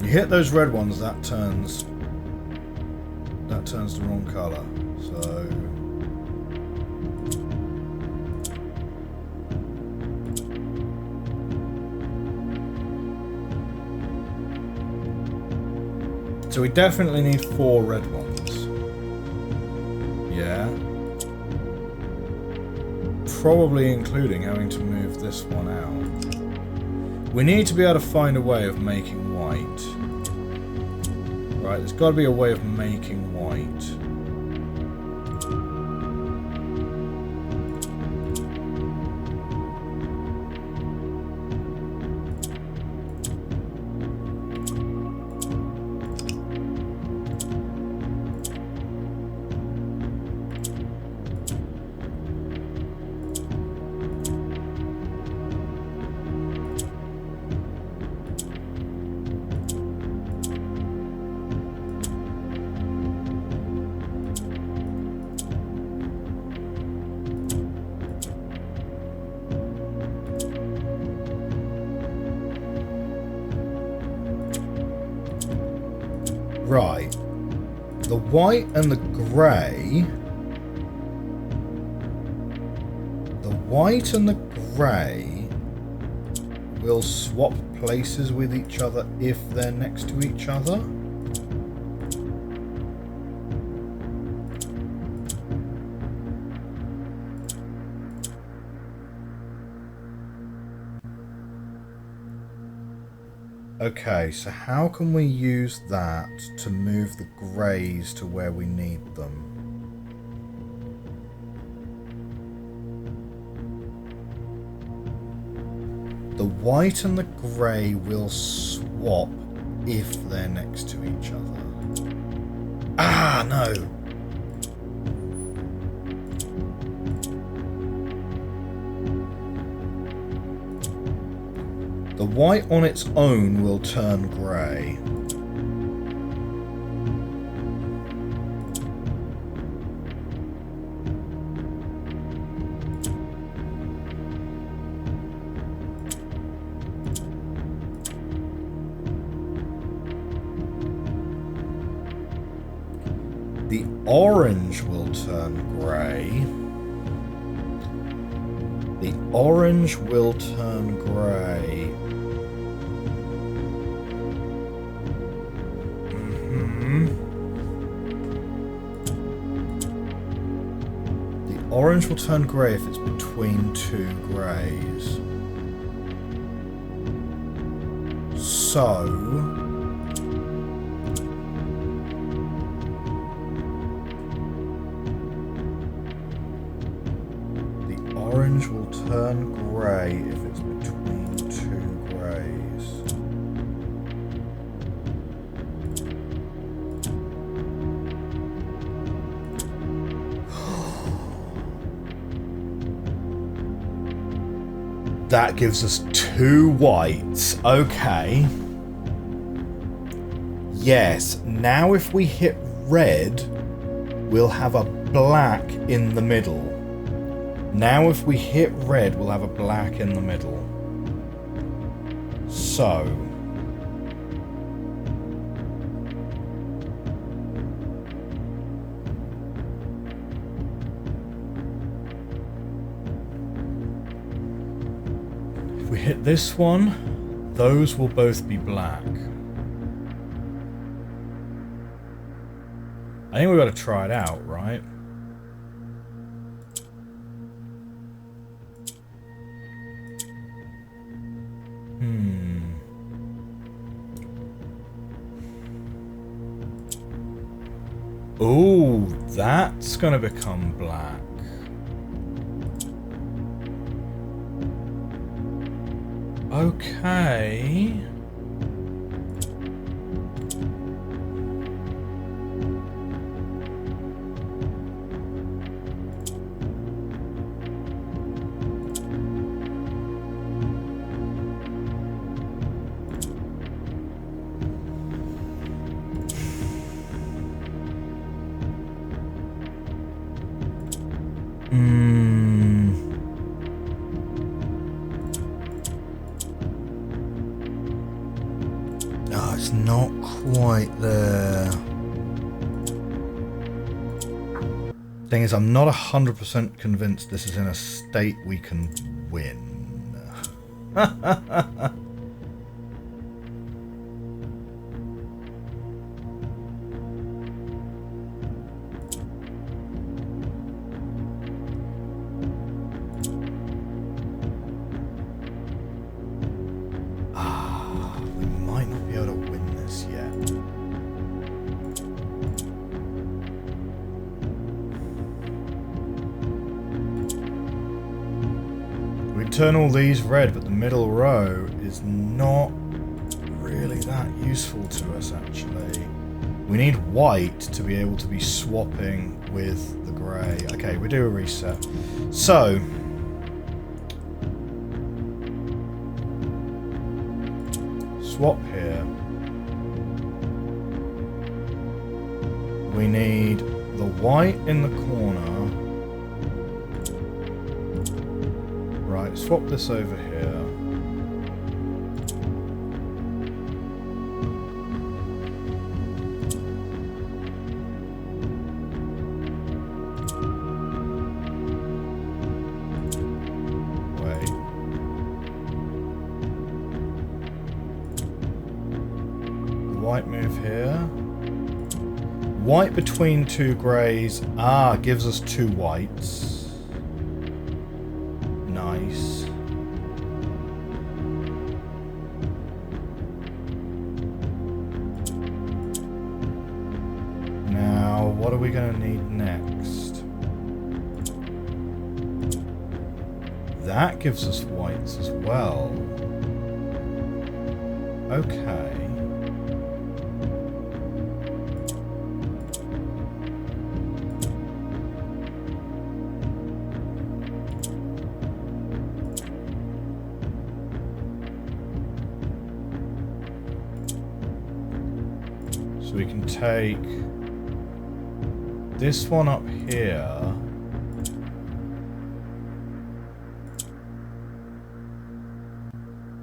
You hit those red ones, that turns the wrong colour. So we definitely need 4 red ones. Yeah. Probably including having to move this one out. We need to be able to find a way of making white. Right, there's got to be a way of making white. Right, the white and the grey, will swap places with each other if they're next to each other. Okay, so how can we use that to move the greys to where we need them? The white and the grey will swap if they're next to each other. Ah, no! The white on its own will turn grey. The orange will turn grey. The orange will turn grey. Orange will turn grey if it's between 2 greys. So the orange will turn grey if it's between 2 greys. That gives us 2 whites. Okay. Yes. Now if we hit red, we'll have a black in the middle. Now if we hit red, we'll have a black in the middle. So... if we hit this one, those will both be black. I think we've got to try it out, right? Ooh, that's gonna become black. Okay. No, it's not quite there. Thing is, I'm not 100% convinced this is in a state we can win. We might not be able to win this yet. We turn all these red, but the middle row is not really that useful to us, actually. We need white to be able to be swapping with the grey. Okay, we do a reset. So... swap here. We need the white in the corner. Right, swap this over here. White move here. White between two greys. Ah, gives us two whites. Nice. Now, what are we going to need next? That gives us whites as well. Okay. So we can take this one up here.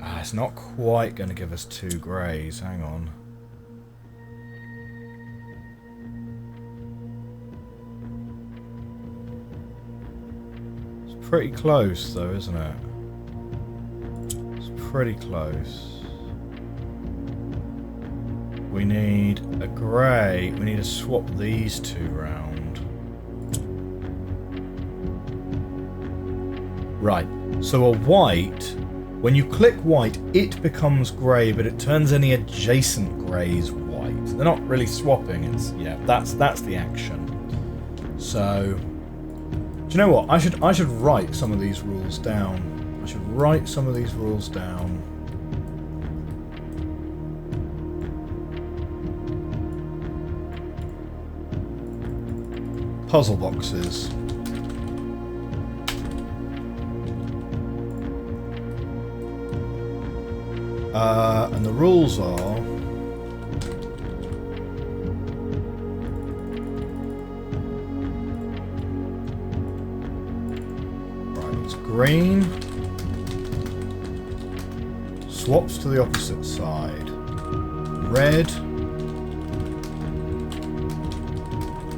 Ah, it's not quite going to give us two greys. Hang on. It's pretty close though, isn't it? It's pretty close. We need a grey. We need to swap these two round. Right. So a white, when you click white, it becomes grey, but it turns any adjacent greys white. They're not really swapping. It's yeah. That's the action. So, do you know what? I should write some of these rules down. I should write some of these rules down. Puzzle boxes. And the rules are... green. Swaps to the opposite side. Red.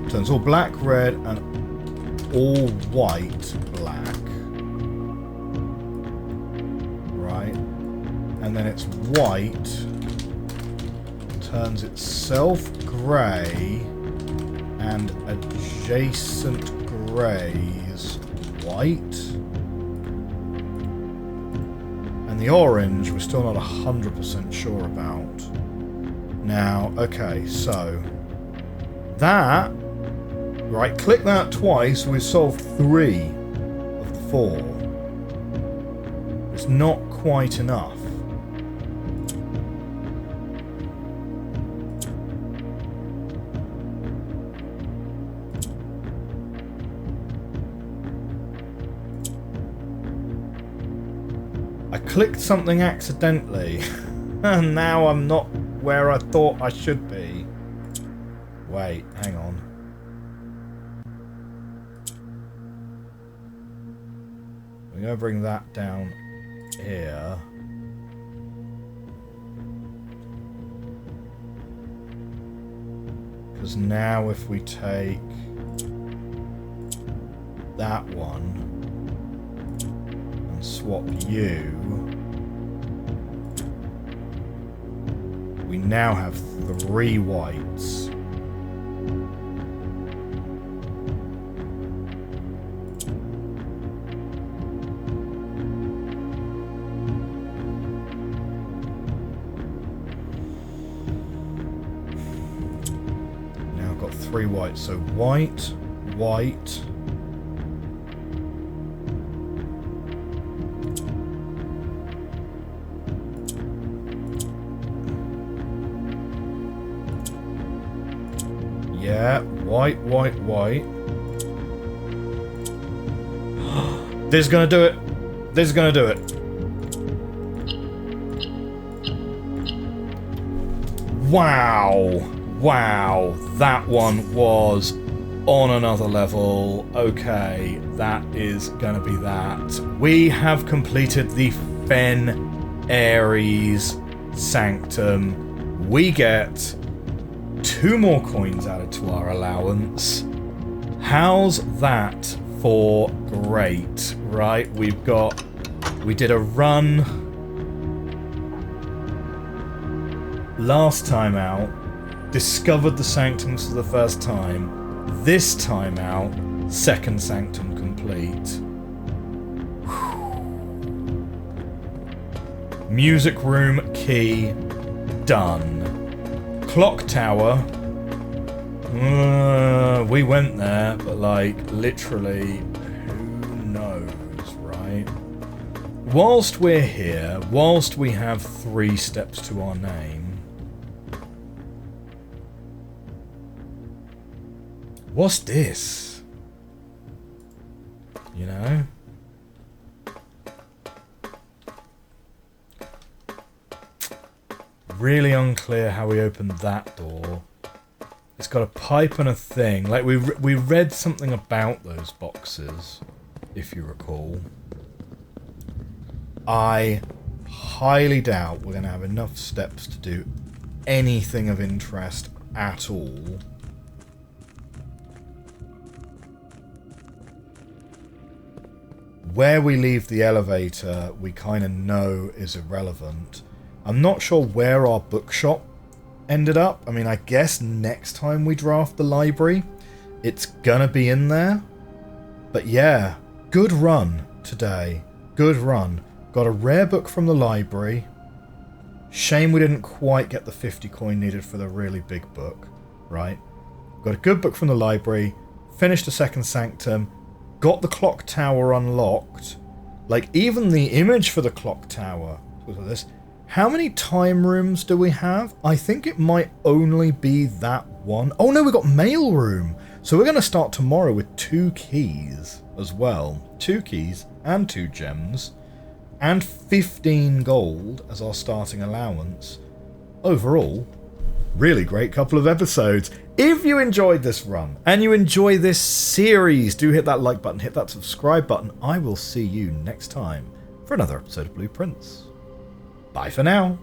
Turns all black, red, and all white, black. Right. And then it's white. Turns itself grey. And adjacent greys white. And the orange we're still not 100% sure about. Now, okay, so that, right, click that twice, we solved 3 of the 4. It's not quite enough. I clicked something accidentally, and now I'm not where I thought I should be. Wait, hang on. I'm going to bring that down here. Because now if we take that one and swap you, we now have 3 whites. Now I've got 3 whites, so white, white. Yeah, white, white, white. This is gonna do it. This is gonna do it. Wow. Wow. That one was on another level. Okay, that is gonna be that. We have completed the Fen Ares Sanctum. We get 2 more coins added to our allowance. How's that for great, right? We did a run last time out, discovered the sanctums for the first time. This time out, second sanctum complete. Music room key done. Clock tower. We went there, but like literally, who knows, right? Whilst we're here, whilst we have 3 steps to our name, what's this? You know? Really unclear how we opened that door. It's got a pipe and a thing. Like, we read something about those boxes, if you recall. I highly doubt we're going to have enough steps to do anything of interest at all. Where we leave the elevator, we kind of know is irrelevant. I'm not sure where our bookshop ended up. I mean, I guess next time we draft the library, it's gonna be in there. But yeah, good run today. Good run. Got a rare book from the library. Shame we didn't quite get the 50 coin needed for the really big book, right? Got a good book from the library. Finished the second sanctum. Got the clock tower unlocked. Like, even the image for the clock tower. Look at this. How many time rooms do we have? I think it might only be that one. Oh no, we got mail room. So we're going to start tomorrow with 2 keys as well. 2 keys and 2 gems. And 15 gold as our starting allowance. Overall, really great couple of episodes. If you enjoyed this run and you enjoy this series, do hit that like button, hit that subscribe button. I will see you next time for another episode of Blueprince. Bye for now.